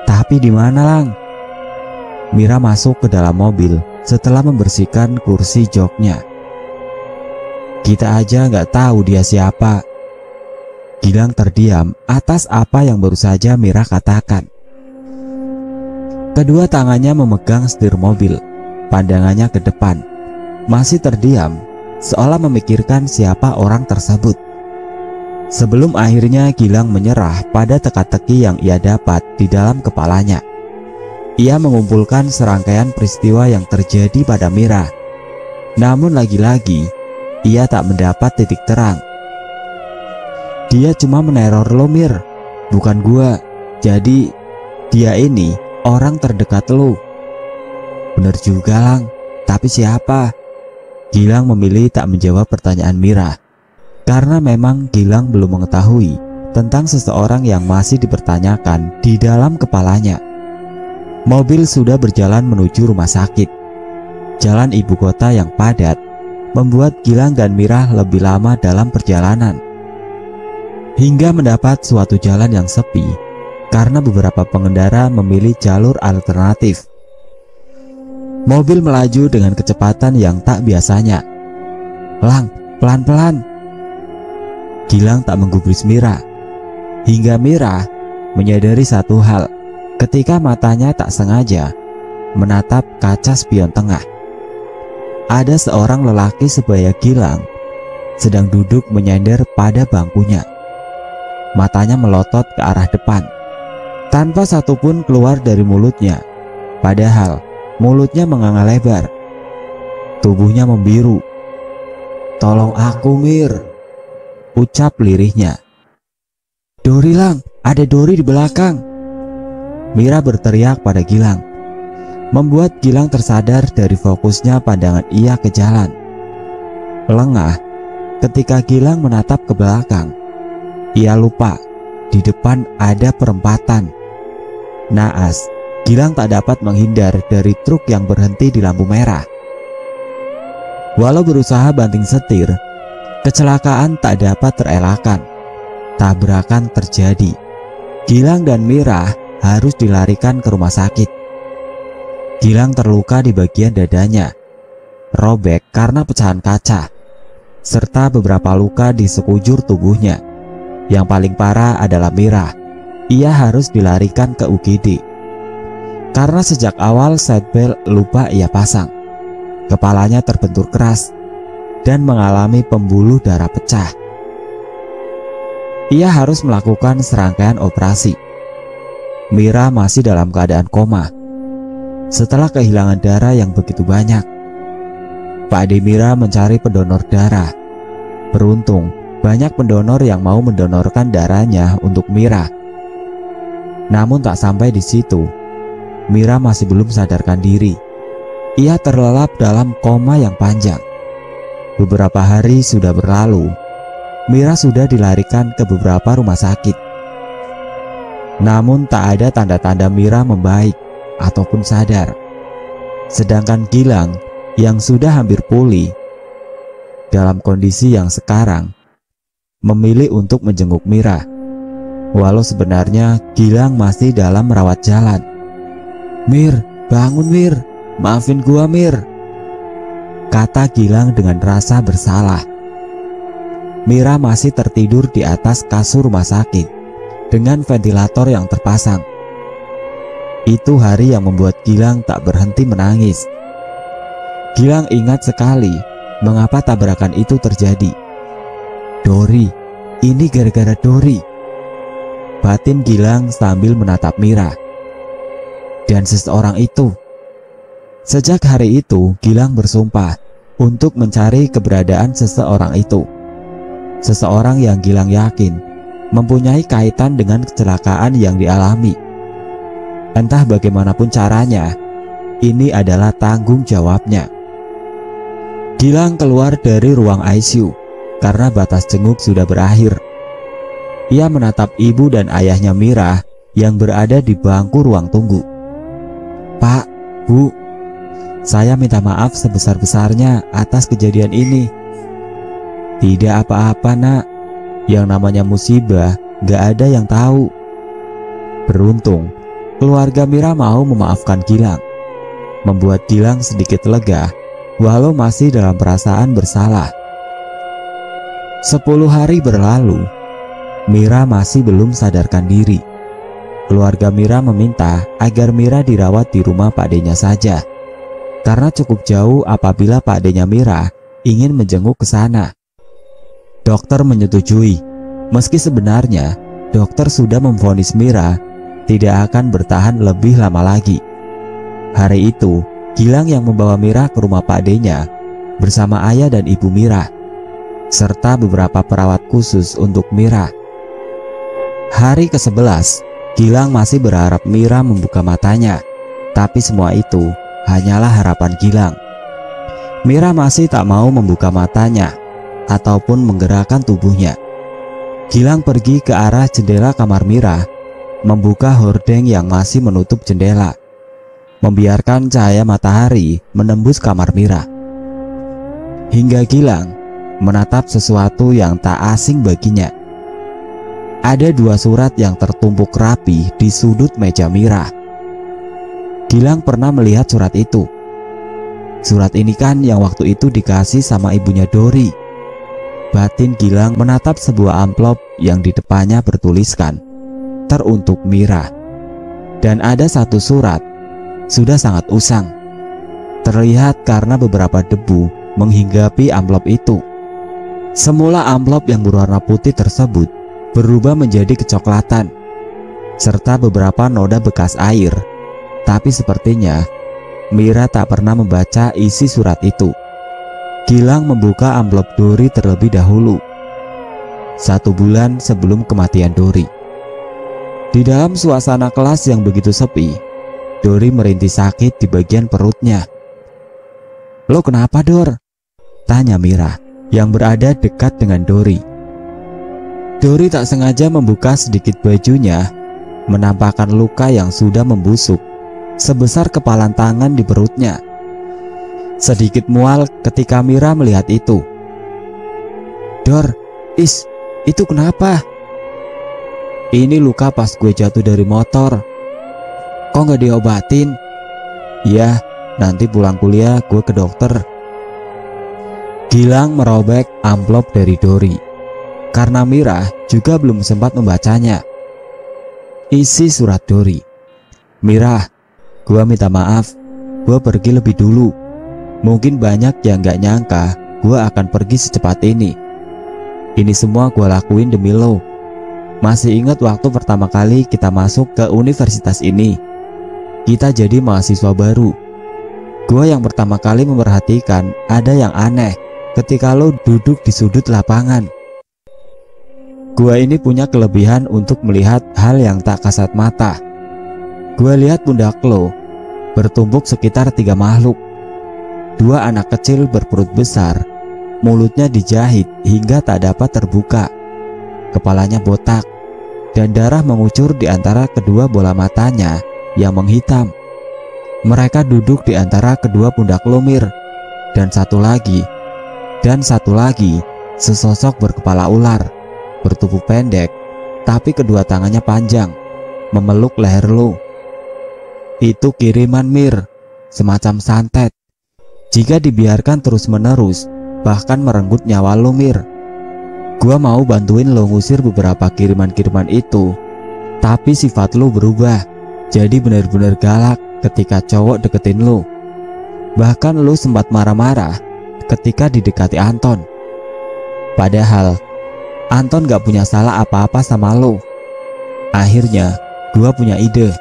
Tapi di mana, Lang?" Mira masuk ke dalam mobil setelah membersihkan kursi joknya. "Kita aja gak tahu dia siapa." Gilang terdiam atas apa yang baru saja Mira katakan. Kedua tangannya memegang setir mobil, pandangannya ke depan, masih terdiam, seolah memikirkan siapa orang tersebut. Sebelum akhirnya Gilang menyerah pada teka-teki yang ia dapat di dalam kepalanya. Ia mengumpulkan serangkaian peristiwa yang terjadi pada Mira. Namun lagi-lagi, ia tak mendapat titik terang. "Dia cuma meneror lo, Mir, bukan gua. Jadi Dia ini orang terdekat lu. Bener juga, Lang. Tapi siapa? Gilang memilih tak menjawab pertanyaan Mira, karena memang Gilang belum mengetahui tentang seseorang yang masih dipertanyakan di dalam kepalanya. Mobil sudah berjalan menuju rumah sakit. Jalan ibu kota yang padat membuat Gilang dan Mira lebih lama dalam perjalanan, hingga mendapat suatu jalan yang sepi karena beberapa pengendara memilih jalur alternatif. Mobil melaju dengan kecepatan yang tak biasanya. Lang, pelan-pelan. Gilang tak menggubris Mira, hingga Mira menyadari satu hal ketika matanya tak sengaja menatap kaca spion tengah. Ada seorang lelaki sebaya Gilang sedang duduk menyender pada bangkunya. Matanya melotot ke arah depan, tanpa satupun keluar dari mulutnya. Padahal mulutnya menganga lebar, tubuhnya membiru. "Tolong aku, Mir," ucap lirihnya. "Dori, Lang, ada Dori di belakang." Mira berteriak pada Gilang, membuat Gilang tersadar dari fokusnya pandangan ia ke jalan. Lengah ketika Gilang menatap ke belakang. Ia lupa di depan ada perempatan. Naas, Gilang tak dapat menghindar dari truk yang berhenti di lampu merah. Walau berusaha banting setir, kecelakaan tak dapat terelakkan. Tabrakan terjadi. Gilang dan Mira harus dilarikan ke rumah sakit. Gilang terluka di bagian dadanya, robek karena pecahan kaca, serta beberapa luka di sekujur tubuhnya. Yang paling parah adalah Mira. Ia harus dilarikan ke UGD karena sejak awal seatbelt lupa ia pasang. Kepalanya terbentur keras dan mengalami pembuluh darah pecah. Ia harus melakukan serangkaian operasi. Mira masih dalam keadaan koma setelah kehilangan darah yang begitu banyak. Pak Ade Mira mencari pendonor darah. Beruntung banyak pendonor yang mau mendonorkan darahnya untuk Mira. Namun tak sampai di situ, Mira masih belum sadarkan diri. Ia terlelap dalam koma yang panjang. Beberapa hari sudah berlalu. Mira sudah dilarikan ke beberapa rumah sakit. Namun tak ada tanda-tanda Mira membaik ataupun sadar. Sedangkan Gilang yang sudah hampir pulih, dalam kondisi yang sekarang, memilih untuk menjenguk Mira. Walau sebenarnya Gilang masih dalam merawat jalan. "Mir, bangun Mir, maafin gua Mir," kata Gilang dengan rasa bersalah. Mira masih tertidur di atas kasur rumah sakit dengan ventilator yang terpasang. Itu hari yang membuat Gilang tak berhenti menangis. Gilang ingat sekali mengapa tabrakan itu terjadi. Dori, ini gara-gara Dori, batin Gilang sambil menatap Mira. Dan seseorang itu. Sejak hari itu Gilang bersumpah untuk mencari keberadaan seseorang itu. Seseorang yang Gilang yakin mempunyai kaitan dengan kecelakaan yang dialami. Entah bagaimanapun caranya, ini adalah tanggung jawabnya. Gilang keluar dari ruang ICU karena batas jenguk sudah berakhir. Ia menatap ibu dan ayahnya Mira yang berada di bangku ruang tunggu. "Pak, Bu, saya minta maaf sebesar-besarnya atas kejadian ini." "Tidak apa-apa nak, yang namanya musibah gak ada yang tahu." Beruntung keluarga Mira mau memaafkan Gilang, membuat Gilang sedikit lega walau masih dalam perasaan bersalah. 10 hari berlalu, Mira masih belum sadarkan diri. Keluarga Mira meminta agar Mira dirawat di rumah Pak D-nya saja, karena cukup jauh apabila Pak D-nya Mira ingin menjenguk ke sana. Dokter menyetujui, meski sebenarnya dokter sudah memvonis Mira tidak akan bertahan lebih lama lagi. Hari itu, Gilang yang membawa Mira ke rumah Pak D-nya bersama ayah dan ibu Mira, serta beberapa perawat khusus untuk Mira. Hari ke-11, Gilang masih berharap Mira membuka matanya, tapi semua itu hanyalah harapan Gilang. Mira masih tak mau membuka matanya ataupun menggerakkan tubuhnya. Gilang pergi ke arah jendela kamar Mira, membuka hordeng yang masih menutup jendela, membiarkan cahaya matahari menembus kamar Mira. Hingga Gilang menatap sesuatu yang tak asing baginya. Ada 2 surat yang tertumpuk rapi di sudut meja Mira. Gilang pernah melihat surat itu. Surat ini kan yang waktu itu dikasih sama ibunya Dori. Batin Gilang menatap sebuah amplop yang di depannya bertuliskan teruntuk Mira. Dan ada 1 surat sudah sangat usang, terlihat karena beberapa debu menghinggapi amplop itu. Semula amplop yang berwarna putih tersebut berubah menjadi kecoklatan serta beberapa noda bekas air. Tapi sepertinya Mira tak pernah membaca isi surat itu. Gilang membuka amplop Dori terlebih dahulu, 1 bulan sebelum kematian Dori. Di dalam suasana kelas yang begitu sepi, Dori merintih sakit di bagian perutnya. "Lo kenapa, Dor?" tanya Mira yang berada dekat dengan Dori. Dori tak sengaja membuka sedikit bajunya, menampakkan luka yang sudah membusuk sebesar kepalan tangan di perutnya. Sedikit mual ketika Mira melihat itu. "Dor, itu kenapa?" "Ini luka pas gue jatuh dari motor." "Kok nggak diobatin?" "Ya, nanti pulang kuliah gue ke dokter." Gilang merobek amplop dari Dori karena Mira juga belum sempat membacanya. Isi surat Dori. "Mira, gua minta maaf, gua pergi lebih dulu. Mungkin banyak yang gak nyangka gua akan pergi secepat ini. Ini semua gua lakuin demi lo. Masih ingat waktu pertama kali kita masuk ke universitas ini? Kita jadi mahasiswa baru. Gua yang pertama kali memperhatikan ada yang aneh ketika lo duduk di sudut lapangan. Gua ini punya kelebihan untuk melihat hal yang tak kasat mata. Gua lihat pundak lo bertumpuk sekitar 3 makhluk. 2 anak kecil berperut besar, mulutnya dijahit hingga tak dapat terbuka, kepalanya botak, dan darah mengucur di antara kedua bola matanya yang menghitam. Mereka duduk di antara kedua pundak lo, Mir. Dan satu lagi, sesosok berkepala ular, bertubuh pendek, tapi kedua tangannya panjang, memeluk leher lo. Itu kiriman, Mir, semacam santet. Jika dibiarkan terus-menerus, bahkan merenggut nyawa lo, Mir. Gua mau bantuin lo ngusir beberapa kiriman-kiriman itu, tapi sifat lo berubah, jadi benar-benar galak ketika cowok deketin lo. Bahkan lo sempat marah-marah ketika didekati Anton. Padahal Anton gak punya salah apa-apa sama lo. Akhirnya gua punya ide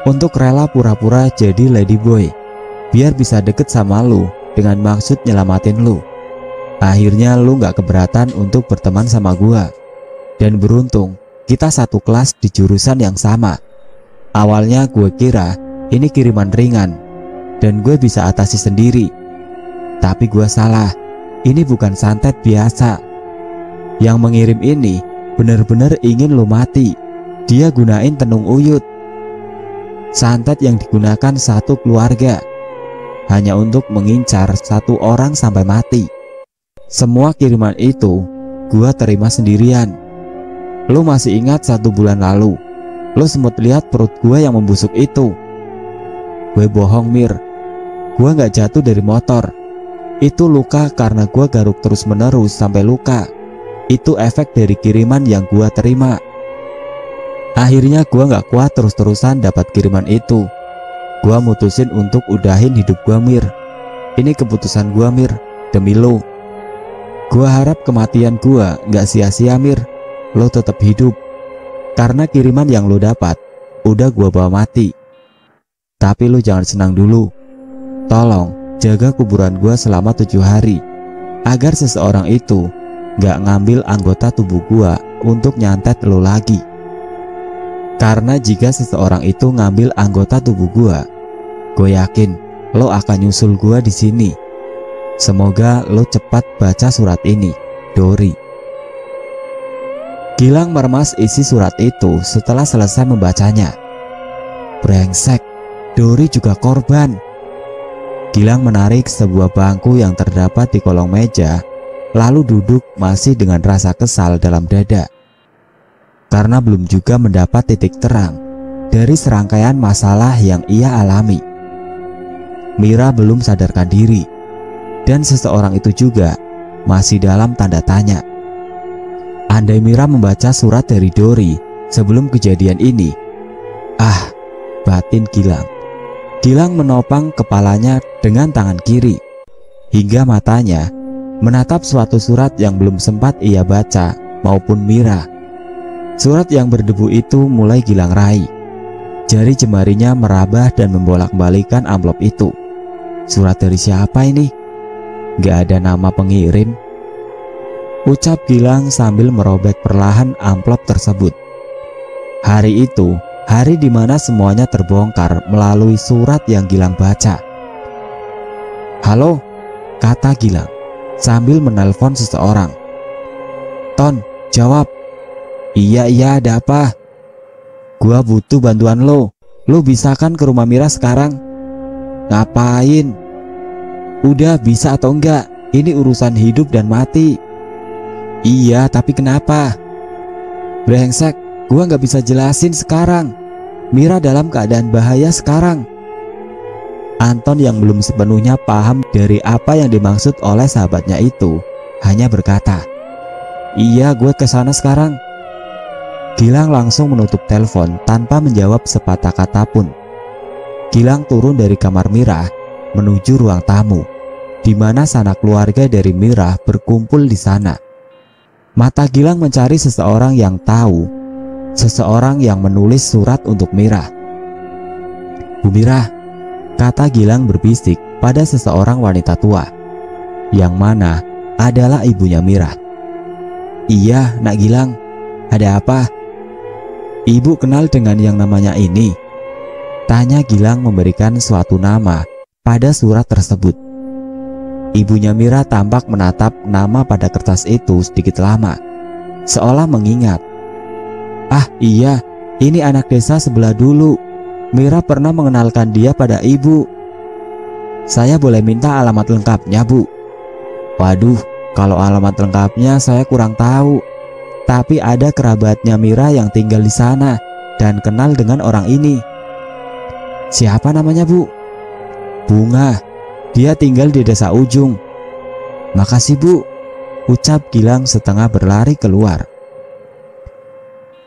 untuk rela pura-pura jadi ladyboy, biar bisa deket sama lo dengan maksud nyelamatin lo. Akhirnya lo gak keberatan untuk berteman sama gua. Dan beruntung kita satu kelas di jurusan yang sama. Awalnya gue kira ini kiriman ringan dan gue bisa atasi sendiri. Tapi gue salah, ini bukan santet biasa. Yang mengirim ini benar-benar ingin lo mati. Dia gunain tenung uyut, santet yang digunakan satu keluarga, hanya untuk mengincar satu orang sampai mati. Semua kiriman itu gua terima sendirian. Lo masih ingat 1 bulan lalu lo sempat lihat perut gua yang membusuk itu? Gue bohong, Mir. Gua gak jatuh dari motor. Itu luka karena gua garuk terus-menerus sampai luka. Itu efek dari kiriman yang gua terima. Akhirnya gua gak kuat terus-terusan dapat kiriman itu. Gua mutusin untuk udahin hidup gua, Mir. Ini keputusan gua, Mir, demi lo. Gua harap kematian gua gak sia-sia, Mir. Lo tetap hidup, karena kiriman yang lo dapat udah gua bawa mati. Tapi lo jangan senang dulu. Tolong jaga kuburan gua selama 7 hari, agar seseorang itu gak ngambil anggota tubuh gua untuk nyantet lo lagi. Karena jika seseorang itu ngambil anggota tubuh gue yakin lo akan nyusul gue di sini. Semoga lo cepat baca surat ini, Dori. Gilang meremas isi surat itu setelah selesai membacanya. Brengsek, Dori juga korban. Gilang menarik sebuah bangku yang terdapat di kolong meja, lalu duduk masih dengan rasa kesal dalam dada. Karena belum juga mendapat titik terang dari serangkaian masalah yang ia alami. Mira belum sadarkan diri, dan seseorang itu juga masih dalam tanda tanya. Andai Mira membaca surat dari Dori sebelum kejadian ini, batin Gilang. Gilang menopang kepalanya dengan tangan kiri hingga matanya menatap suatu surat yang belum sempat ia baca maupun Mira. Surat yang berdebu itu mulai Gilang raih. Jari jemarinya meraba dan membolak-balikan amplop itu. Surat dari siapa ini? Gak ada nama pengirim, ucap Gilang sambil merobek perlahan amplop tersebut. Hari itu, hari di mana semuanya terbongkar melalui surat yang Gilang baca. "Halo," kata Gilang sambil menelpon seseorang. "Ton, jawab." Iya, ada apa?" "Gua butuh bantuan lo. Lo bisa kan ke rumah Mira sekarang?" "Ngapain?" "Udah bisa atau enggak? Ini urusan hidup dan mati." "Iya, tapi kenapa?" "Brengsek, gua nggak bisa jelasin sekarang. Mira dalam keadaan bahaya sekarang." Anton yang belum sepenuhnya paham dari apa yang dimaksud oleh sahabatnya itu hanya berkata, "Iya, gue kesana sekarang." Gilang langsung menutup telepon tanpa menjawab sepatah kata pun. Gilang turun dari kamar Mira menuju ruang tamu, di mana sanak keluarga dari Mira berkumpul di sana. Mata Gilang mencari seseorang yang tahu, seseorang yang menulis surat untuk Mira. "Bu Mira," kata Gilang berbisik pada seseorang wanita tua, yang mana adalah ibunya Mira. "Iya, Nak Gilang, ada apa?" "Ibu kenal dengan yang namanya ini?" tanya Gilang memberikan suatu nama pada surat tersebut. Ibunya Mira tampak menatap nama pada kertas itu sedikit lama, seolah mengingat. Iya, ini anak desa sebelah dulu. Mira pernah mengenalkan dia pada ibu." "Saya boleh minta alamat lengkapnya, Bu?" "Waduh, kalau alamat lengkapnya saya kurang tahu. Tapi ada kerabatnya Mira yang tinggal di sana dan kenal dengan orang ini." "Siapa namanya, Bu?" "Bunga. Dia tinggal di desa ujung." "Makasih, Bu," ucap Gilang setengah berlari keluar.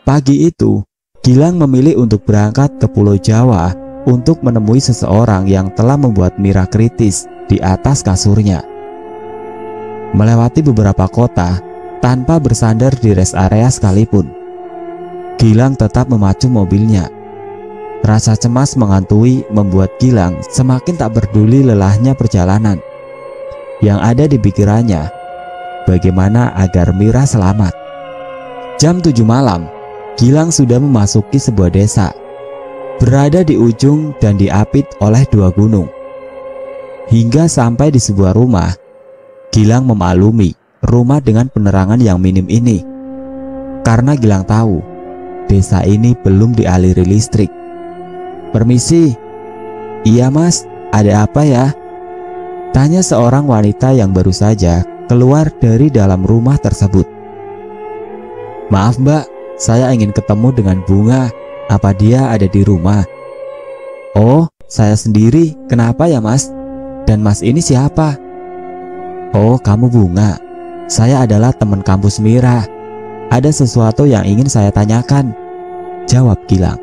Pagi itu, Gilang memilih untuk berangkat ke Pulau Jawa untuk menemui seseorang yang telah membuat Mira kritis di atas kasurnya. Melewati beberapa kota tanpa bersandar di rest area sekalipun, Gilang tetap memacu mobilnya. Rasa cemas menghantui membuat Gilang semakin tak peduli lelahnya perjalanan. Yang ada di pikirannya, bagaimana agar Mira selamat. Jam 7 malam, Gilang sudah memasuki sebuah desa, berada di ujung dan diapit oleh 2 gunung. Hingga sampai di sebuah rumah, Gilang memaklumi rumah dengan penerangan yang minim ini, karena Gilang tahu desa ini belum dialiri listrik. "Permisi." "Iya Mas, ada apa ya?" tanya seorang wanita yang baru saja keluar dari dalam rumah tersebut. "Maaf Mbak, saya ingin ketemu dengan Bunga. Apa dia ada di rumah?" "Oh, saya sendiri. Kenapa ya Mas? Dan Mas ini siapa?" "Oh, kamu Bunga. Saya adalah teman kampus Mira. Ada sesuatu yang ingin saya tanyakan," jawab Gilang,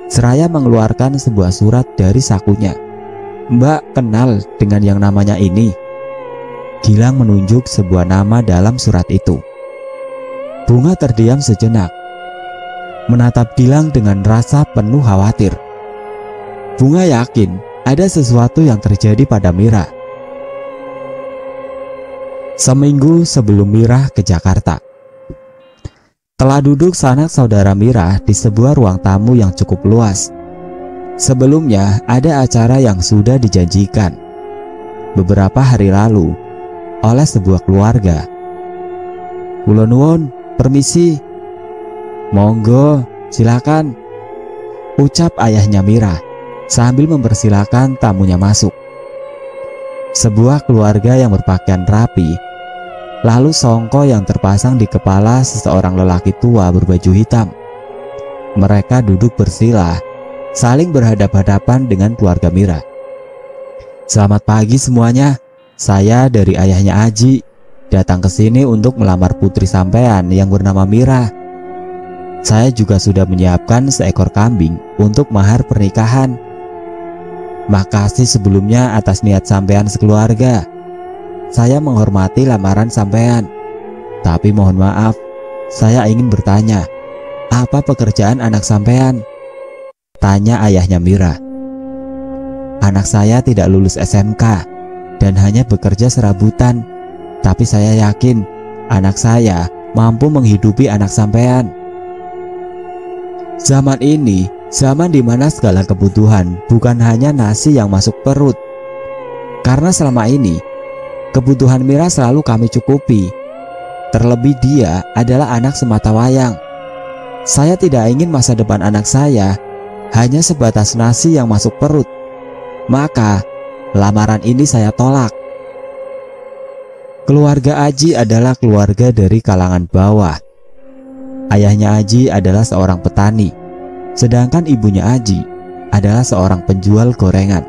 seraya mengeluarkan sebuah surat dari sakunya. "Mbak kenal dengan yang namanya ini?" Gilang menunjuk sebuah nama dalam surat itu. Bunga terdiam sejenak, menatap Gilang dengan rasa penuh khawatir. Bunga yakin ada sesuatu yang terjadi pada Mira. Seminggu sebelum Mira ke Jakarta, Telah duduk sanak saudara Mira di sebuah ruang tamu yang cukup luas. Sebelumnya ada acara yang sudah dijanjikan beberapa hari lalu oleh sebuah keluarga. "Kula nuwun, permisi." "Monggo, silakan," ucap ayahnya Mira sambil mempersilahkan tamunya masuk. Sebuah keluarga yang berpakaian rapi, lalu songko yang terpasang di kepala seseorang lelaki tua berbaju hitam. Mereka duduk bersila, saling berhadap-hadapan dengan keluarga Mira. "Selamat pagi semuanya, saya dari ayahnya Aji, datang ke sini untuk melamar putri sampean yang bernama Mira. Saya juga sudah menyiapkan seekor kambing untuk mahar pernikahan. Makasih sebelumnya atas niat sampean sekeluarga. Saya menghormati lamaran sampean. Tapi mohon maaf, saya ingin bertanya, apa pekerjaan anak sampean?" tanya ayahnya Mira. "Anak saya tidak lulus SMK dan hanya bekerja serabutan. Tapi saya yakin anak saya mampu menghidupi anak sampean. Zaman ini, zaman dimana segala kebutuhan bukan hanya nasi yang masuk perut. Karena selama ini kebutuhan Mira selalu kami cukupi. Terlebih dia adalah anak sematawayang. Saya tidak ingin masa depan anak saya hanya sebatas nasi yang masuk perut. Maka lamaran ini saya tolak." Keluarga Aji adalah keluarga dari kalangan bawah. Ayahnya Aji adalah seorang petani, sedangkan ibunya Aji adalah seorang penjual gorengan.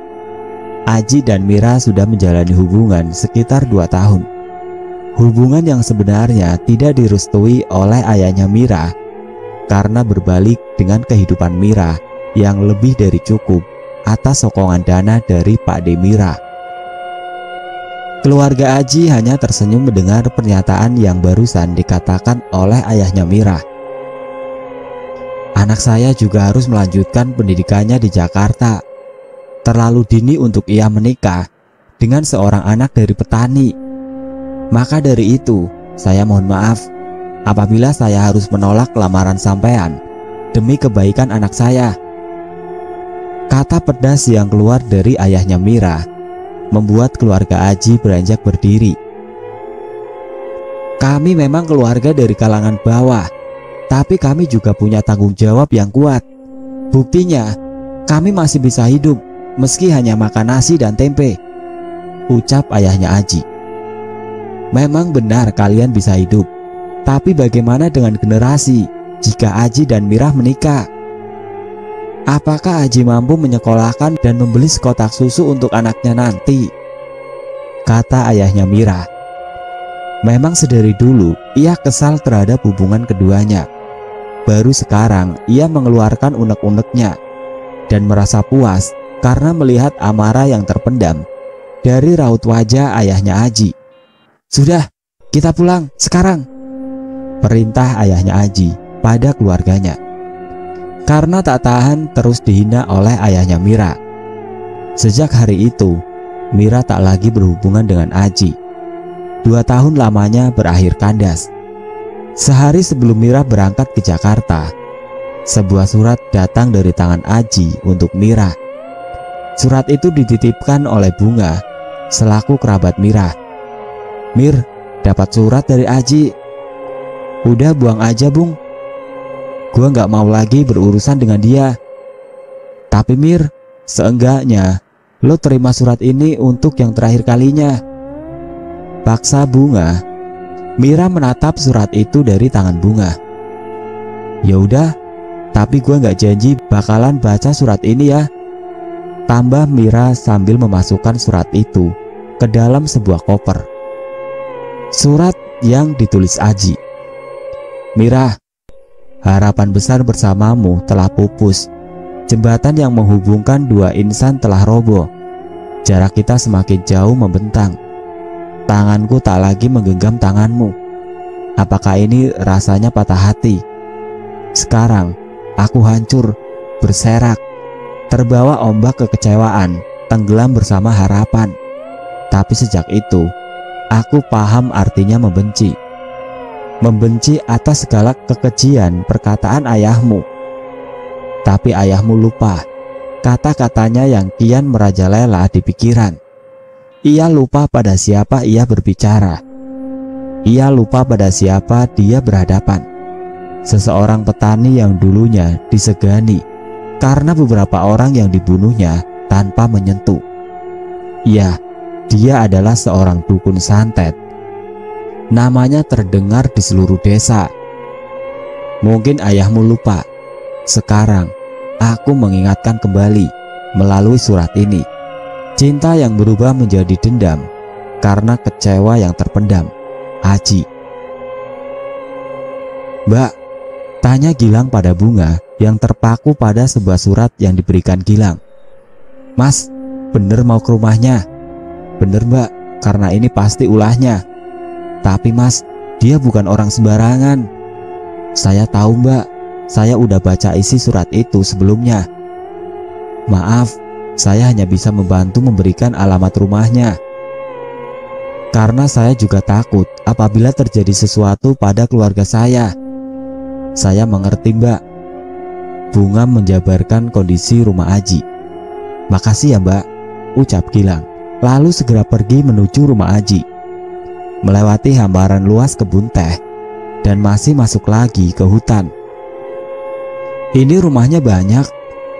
Aji dan Mira sudah menjalani hubungan sekitar 2 tahun. Hubungan yang sebenarnya tidak direstui oleh ayahnya Mira karena berbalik dengan kehidupan Mira yang lebih dari cukup atas sokongan dana dari Pak De Mira. Keluarga Aji hanya tersenyum mendengar pernyataan yang barusan dikatakan oleh ayahnya Mira. "Anak saya juga harus melanjutkan pendidikannya di Jakarta. Terlalu dini untuk ia menikah dengan seorang anak dari petani. Maka dari itu, saya mohon maaf apabila saya harus menolak lamaran sampean demi kebaikan anak saya." Kata pedas yang keluar dari ayahnya Mira membuat keluarga Aji beranjak berdiri. "Kami memang keluarga dari kalangan bawah, tapi kami juga punya tanggung jawab yang kuat. Buktinya, kami masih bisa hidup meski hanya makan nasi dan tempe," ucap ayahnya Aji. "Memang benar kalian bisa hidup, tapi bagaimana dengan generasi jika Aji dan Mira menikah? Apakah Aji mampu menyekolahkan dan membeli sekotak susu untuk anaknya nanti?" kata ayahnya Mira. Memang sedari dulu ia kesal terhadap hubungan keduanya. Baru sekarang ia mengeluarkan unek-uneknya dan merasa puas karena melihat amarah yang terpendam dari raut wajah ayahnya Aji. "Sudah, kita pulang sekarang," perintah ayahnya Aji pada keluarganya. Karena tak tahan terus dihina oleh ayahnya Mira. Sejak hari itu, Mira tak lagi berhubungan dengan Aji. 2 tahun lamanya berakhir kandas. Sehari sebelum Mira berangkat ke Jakarta, sebuah surat datang dari tangan Aji untuk Mira. Surat itu dititipkan oleh Bunga selaku kerabat Mira. "Mir, dapat surat dari Aji." "Udah buang aja Bung, gua nggak mau lagi berurusan dengan dia." "Tapi Mir, seenggaknya lo terima surat ini untuk yang terakhir kalinya," paksa Bunga. Mira menatap surat itu dari tangan Bunga. "Ya udah, tapi gua nggak janji bakalan baca surat ini ya," tambah Mira sambil memasukkan surat itu ke dalam sebuah koper. Surat yang ditulis Aji. "Mira, harapan besar bersamamu telah pupus. Jembatan yang menghubungkan 2 insan telah roboh. Jarak kita semakin jauh membentang. Tanganku tak lagi menggenggam tanganmu. Apakah ini rasanya patah hati? Sekarang aku hancur, berserak, terbawa ombak kekecewaan, tenggelam bersama harapan. Tapi sejak itu, aku paham artinya membenci. membenci atas segala kekejian perkataan ayahmu. Tapi ayahmu lupa kata-katanya yang kian merajalela di pikiran. Ia lupa pada siapa ia berbicara. Ia lupa pada siapa dia berhadapan. Seseorang petani yang dulunya disegani karena beberapa orang yang dibunuhnya tanpa menyentuh. Ya, dia adalah seorang dukun santet. Namanya terdengar di seluruh desa. Mungkin ayahmu lupa. Sekarang aku mengingatkan kembali melalui surat ini. Cinta yang berubah menjadi dendam karena kecewa yang terpendam. Aji. Mbak, tanya Gilang pada Bunga yang terpaku pada sebuah surat yang diberikan Gilang. Mas, bener mau ke rumahnya? Bener Mbak, karena ini pasti ulahnya. Tapi Mas, dia bukan orang sembarangan. Saya tahu Mbak, saya udah baca isi surat itu sebelumnya. Maaf, saya hanya bisa membantu memberikan alamat rumahnya. Karena saya juga takut apabila terjadi sesuatu pada keluarga saya. Saya mengerti Mbak. Bunga menjabarkan kondisi rumah Aji. Makasih ya Mbak, ucap Gilang, lalu segera pergi menuju rumah Aji. Melewati hamparan luas kebun teh dan masih masuk lagi ke hutan. Ini rumahnya banyak,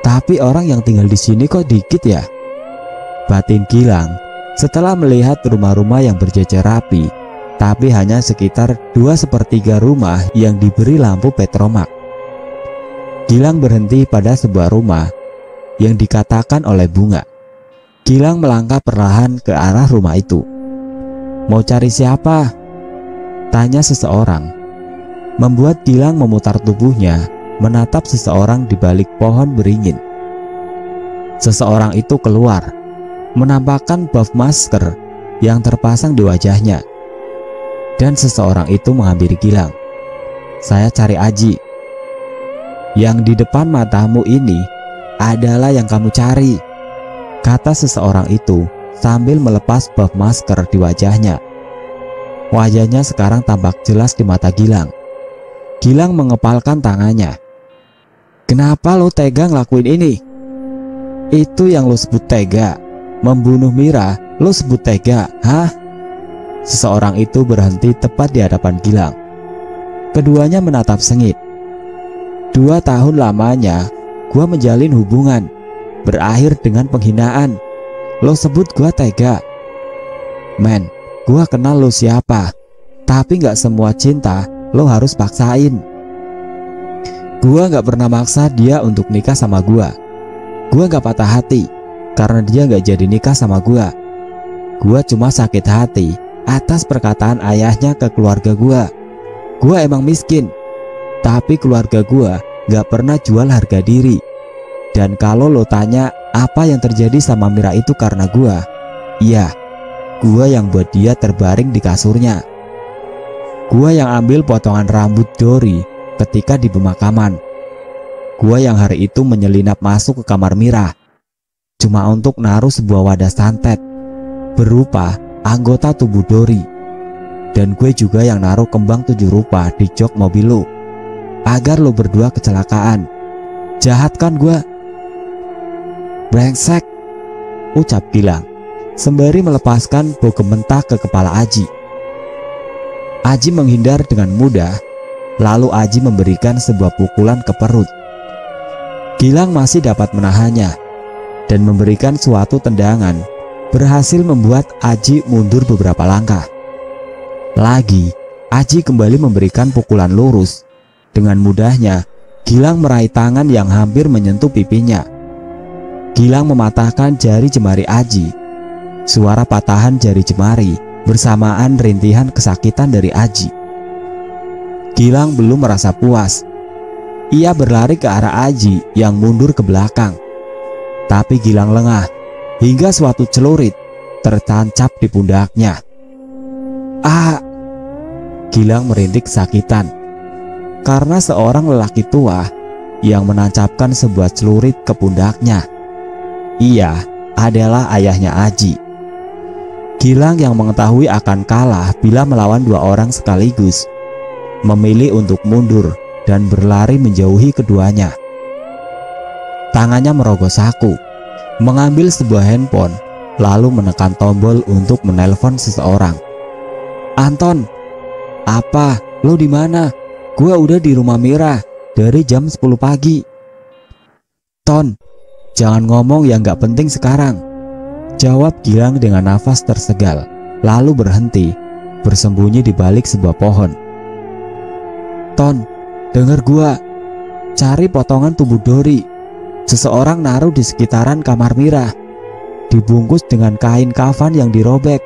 tapi orang yang tinggal di sini kok dikit ya? Batin Gilang setelah melihat rumah-rumah yang berjejer rapi, tapi hanya sekitar 2/3 rumah yang diberi lampu petromak. Gilang berhenti pada sebuah rumah yang dikatakan oleh Bunga. Gilang melangkah perlahan ke arah rumah itu. Mau cari siapa? Tanya seseorang. Membuat Gilang memutar tubuhnya menatap seseorang di balik pohon beringin. Seseorang itu keluar, menampakkan buff masker yang terpasang di wajahnya. Dan seseorang itu menghampiri Gilang. Saya cari Aji. Yang di depan matamu ini adalah yang kamu cari, kata seseorang itu sambil melepas buff masker di wajahnya. Wajahnya sekarang tampak jelas di mata Gilang. Gilang mengepalkan tangannya. Kenapa lo tega ngelakuin ini? Itu yang lo sebut tega? Membunuh Mira, lo sebut tega, hah? Seseorang itu berhenti tepat di hadapan Gilang. Keduanya menatap sengit. 2 tahun lamanya gua menjalin hubungan, berakhir dengan penghinaan. Lo sebut gua tega? Men, gua kenal lo siapa, tapi gak semua cinta lo harus paksain. Gua gak pernah maksa dia untuk nikah sama gua. Gua gak patah hati karena dia gak jadi nikah sama gua. Gua cuma sakit hati atas perkataan ayahnya ke keluarga gua. Gua emang miskin, tapi keluarga gua gak pernah jual harga diri. Dan kalau lo tanya apa yang terjadi sama Mira itu karena gua, iya, gua yang buat dia terbaring di kasurnya. Gua yang ambil potongan rambut Dori ketika di pemakaman. Gua yang hari itu menyelinap masuk ke kamar Mira cuma untuk naruh sebuah wadah santet berupa anggota tubuh Dori. Dan gue juga yang naruh kembang 7 rupa di jok mobil lo agar lo berdua kecelakaan. Jahat kan gue? Brengsek, ucap Gilang sembari melepaskan bogem mentah ke kepala Aji. Aji menghindar dengan mudah, lalu Aji memberikan sebuah pukulan ke perut. Gilang masih dapat menahannya dan memberikan suatu tendangan, berhasil membuat Aji mundur beberapa langkah. Lagi, Aji kembali memberikan pukulan lurus. Dengan mudahnya, Gilang meraih tangan yang hampir menyentuh pipinya. Gilang mematahkan jari jemari Aji. Suara patahan jari jemari bersamaan rintihan kesakitan dari Aji. Gilang belum merasa puas. Ia berlari ke arah Aji yang mundur ke belakang. Tapi Gilang lengah hingga suatu celurit tertancap di pundaknya. Ah! Gilang merintih kesakitan karena seorang lelaki tua yang menancapkan sebuah celurit ke pundaknya. Ia adalah ayahnya Aji. Gilang yang mengetahui akan kalah bila melawan 2 orang sekaligus memilih untuk mundur dan berlari menjauhi keduanya. Tangannya merogoh saku, mengambil sebuah handphone, lalu menekan tombol untuk menelpon seseorang. "Anton, apa? Lo di mana? Gua udah di rumah Mira dari jam 10 pagi. Ton, jangan ngomong yang gak penting sekarang," jawab Gilang dengan nafas tersegal, lalu berhenti, bersembunyi di balik sebuah pohon. "Ton, denger gua, cari potongan tubuh Dori. Seseorang naruh di sekitaran kamar Mira, dibungkus dengan kain kafan yang dirobek.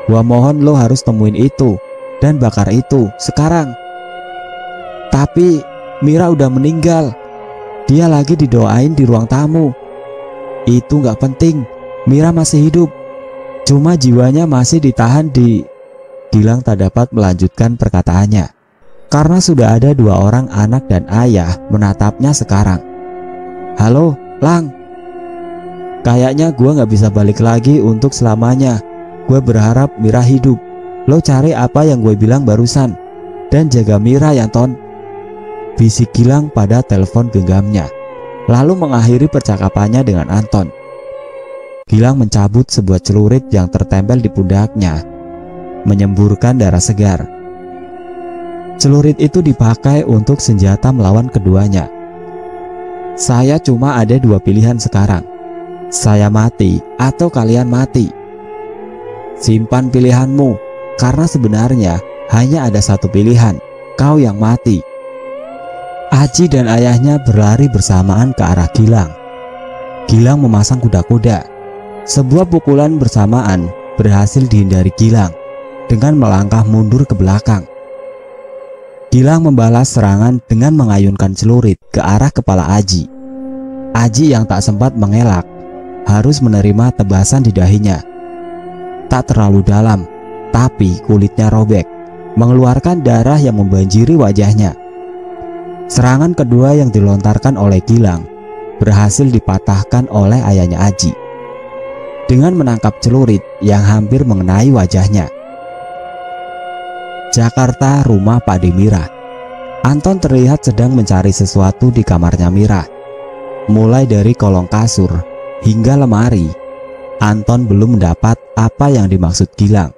Gua mohon lo harus temuin itu dan bakar itu sekarang. Tapi Mira udah meninggal. Dia lagi didoain di ruang tamu. Itu gak penting, Mira masih hidup. Cuma jiwanya masih ditahan di..." Gilang tak dapat melanjutkan perkataannya karena sudah ada dua orang anak dan ayah menatapnya sekarang. "Halo, Lang. Kayaknya gue gak bisa balik lagi untuk selamanya. Gue berharap Mira hidup. Lo cari apa yang gue bilang barusan dan jaga Mira ya, Ton," bisik Gilang pada telepon genggamnya, lalu mengakhiri percakapannya dengan Anton. Gilang mencabut sebuah celurit yang tertempel di pundaknya, menyemburkan darah segar. Celurit itu dipakai untuk senjata melawan keduanya. "Saya cuma ada dua pilihan sekarang. Saya mati atau kalian mati. Simpan pilihanmu, karena sebenarnya hanya ada satu pilihan, kau yang mati." Aji dan ayahnya berlari bersamaan ke arah Gilang. Gilang memasang kuda-kuda. Sebuah pukulan bersamaan berhasil dihindari Gilang dengan melangkah mundur ke belakang. Gilang membalas serangan dengan mengayunkan celurit ke arah kepala Aji. Aji yang tak sempat mengelak harus menerima tebasan di dahinya. Tak terlalu dalam, tapi kulitnya robek, mengeluarkan darah yang membanjiri wajahnya. Serangan kedua yang dilontarkan oleh Gilang berhasil dipatahkan oleh ayahnya Aji dengan menangkap celurit yang hampir mengenai wajahnya. Jakarta, rumah Pak De Mira. Anton terlihat sedang mencari sesuatu di kamarnya Mira. Mulai dari kolong kasur hingga lemari, Anton belum mendapat apa yang dimaksud Gilang.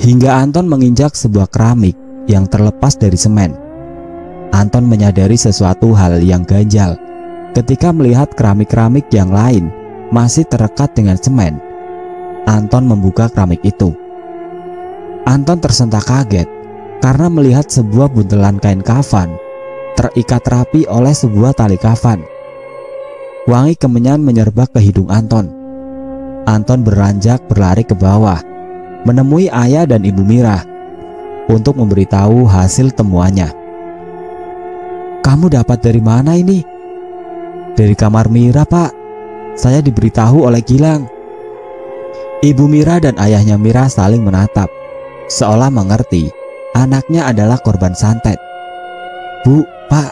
Hingga Anton menginjak sebuah keramik yang terlepas dari semen. Anton menyadari sesuatu hal yang ganjal ketika melihat keramik-keramik yang lain masih terekat dengan semen. Anton membuka keramik itu. Anton tersentak kaget karena melihat sebuah buntelan kain kafan terikat rapi oleh sebuah tali kafan. Wangi kemenyan menyerbak ke hidung Anton. Anton beranjak berlari ke bawah, menemui ayah dan ibu Mira untuk memberitahu hasil temuannya. "Kamu dapat dari mana ini?" "Dari kamar Mira, Pak. Saya diberitahu oleh Gilang." Ibu Mira dan ayahnya Mira saling menatap, seolah mengerti anaknya adalah korban santet. "Bu, Pak,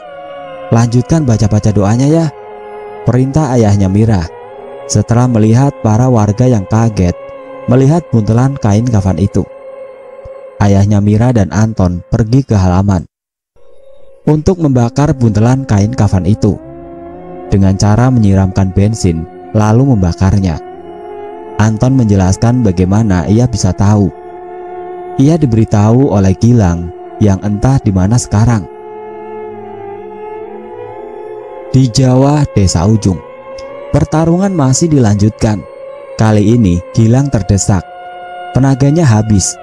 lanjutkan baca-baca doanya ya," perintah ayahnya Mira setelah melihat para warga yang kaget melihat buntelan kain kafan itu. Ayahnya Mira dan Anton pergi ke halaman untuk membakar buntelan kain kafan itu dengan cara menyiramkan bensin lalu membakarnya. Anton menjelaskan bagaimana ia bisa tahu. Ia diberitahu oleh Gilang yang entah di mana sekarang. Di Jawa, desa ujung, pertarungan masih dilanjutkan. Kali ini Gilang terdesak. Tenaganya habis,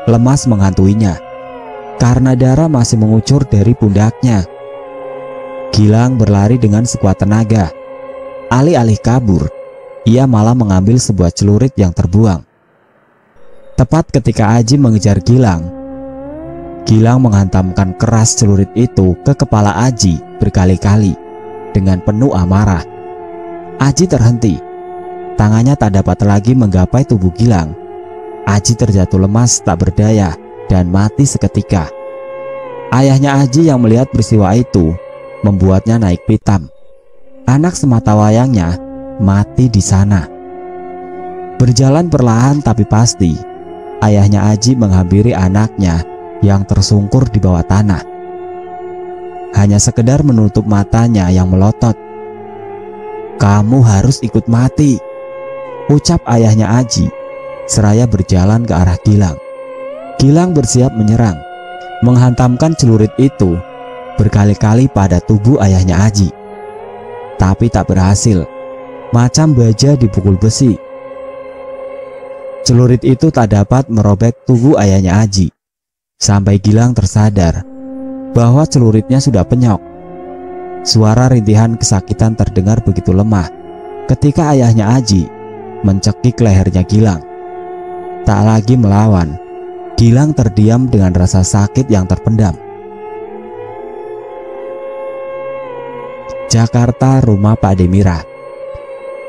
lemas menghantuinya karena darah masih mengucur dari pundaknya. Gilang berlari dengan sekuat tenaga. Alih-alih kabur, ia malah mengambil sebuah celurit yang terbuang. Tepat ketika Aji mengejar Gilang, Gilang menghantamkan keras celurit itu ke kepala Aji berkali-kali dengan penuh amarah. Aji terhenti. Tangannya tak dapat lagi menggapai tubuh Gilang. Aji terjatuh lemas tak berdaya dan mati seketika. Ayahnya Aji yang melihat peristiwa itu membuatnya naik pitam. Anak semata wayangnya mati di sana. Berjalan perlahan tapi pasti, ayahnya Aji menghampiri anaknya yang tersungkur di bawah tanah. Hanya sekedar menutup matanya yang melotot. "Kamu harus ikut mati," ucap ayahnya Aji seraya berjalan ke arah Gilang. Gilang bersiap menyerang, menghantamkan celurit itu berkali-kali pada tubuh ayahnya Aji. Tapi tak berhasil, macam baja dipukul besi. Celurit itu tak dapat merobek tubuh ayahnya Aji, sampai Gilang tersadar bahwa celuritnya sudah penyok. Suara rintihan kesakitan terdengar begitu lemah ketika ayahnya Aji mencekik lehernya Gilang. Tak lagi melawan, Gilang terdiam dengan rasa sakit yang terpendam. Jakarta, rumah Pak Demira.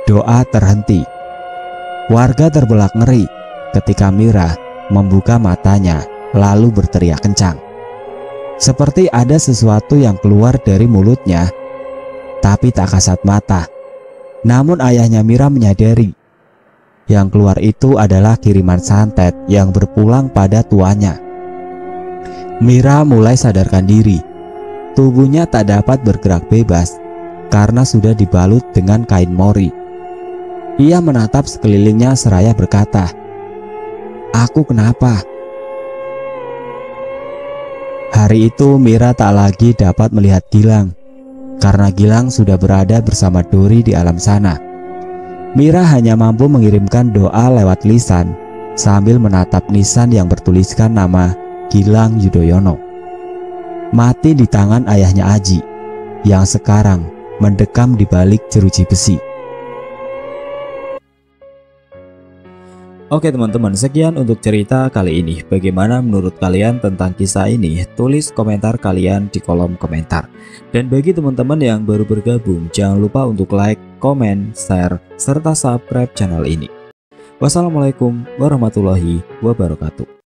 Doa terhenti. Warga terbelalak ngeri ketika Mira membuka matanya lalu berteriak kencang. Seperti ada sesuatu yang keluar dari mulutnya, tapi tak kasat mata. Namun ayahnya Mira menyadari yang keluar itu adalah kiriman santet yang berpulang pada tuannya. Mira mulai sadarkan diri. Tubuhnya tak dapat bergerak bebas karena sudah dibalut dengan kain mori. Ia menatap sekelilingnya seraya berkata, "Aku kenapa?" Hari itu Mira tak lagi dapat melihat Gilang karena Gilang sudah berada bersama Dori di alam sana. Mira hanya mampu mengirimkan doa lewat lisan sambil menatap nisan yang bertuliskan nama Gilang Yudhoyono. Mati di tangan ayahnya Aji yang sekarang mendekam di balik jeruji besi. Oke teman-teman, sekian untuk cerita kali ini. Bagaimana menurut kalian tentang kisah ini? Tulis komentar kalian di kolom komentar. Dan bagi teman-teman yang baru bergabung, jangan lupa untuk like, komen, share, serta subscribe channel ini. Wassalamualaikum warahmatullahi wabarakatuh.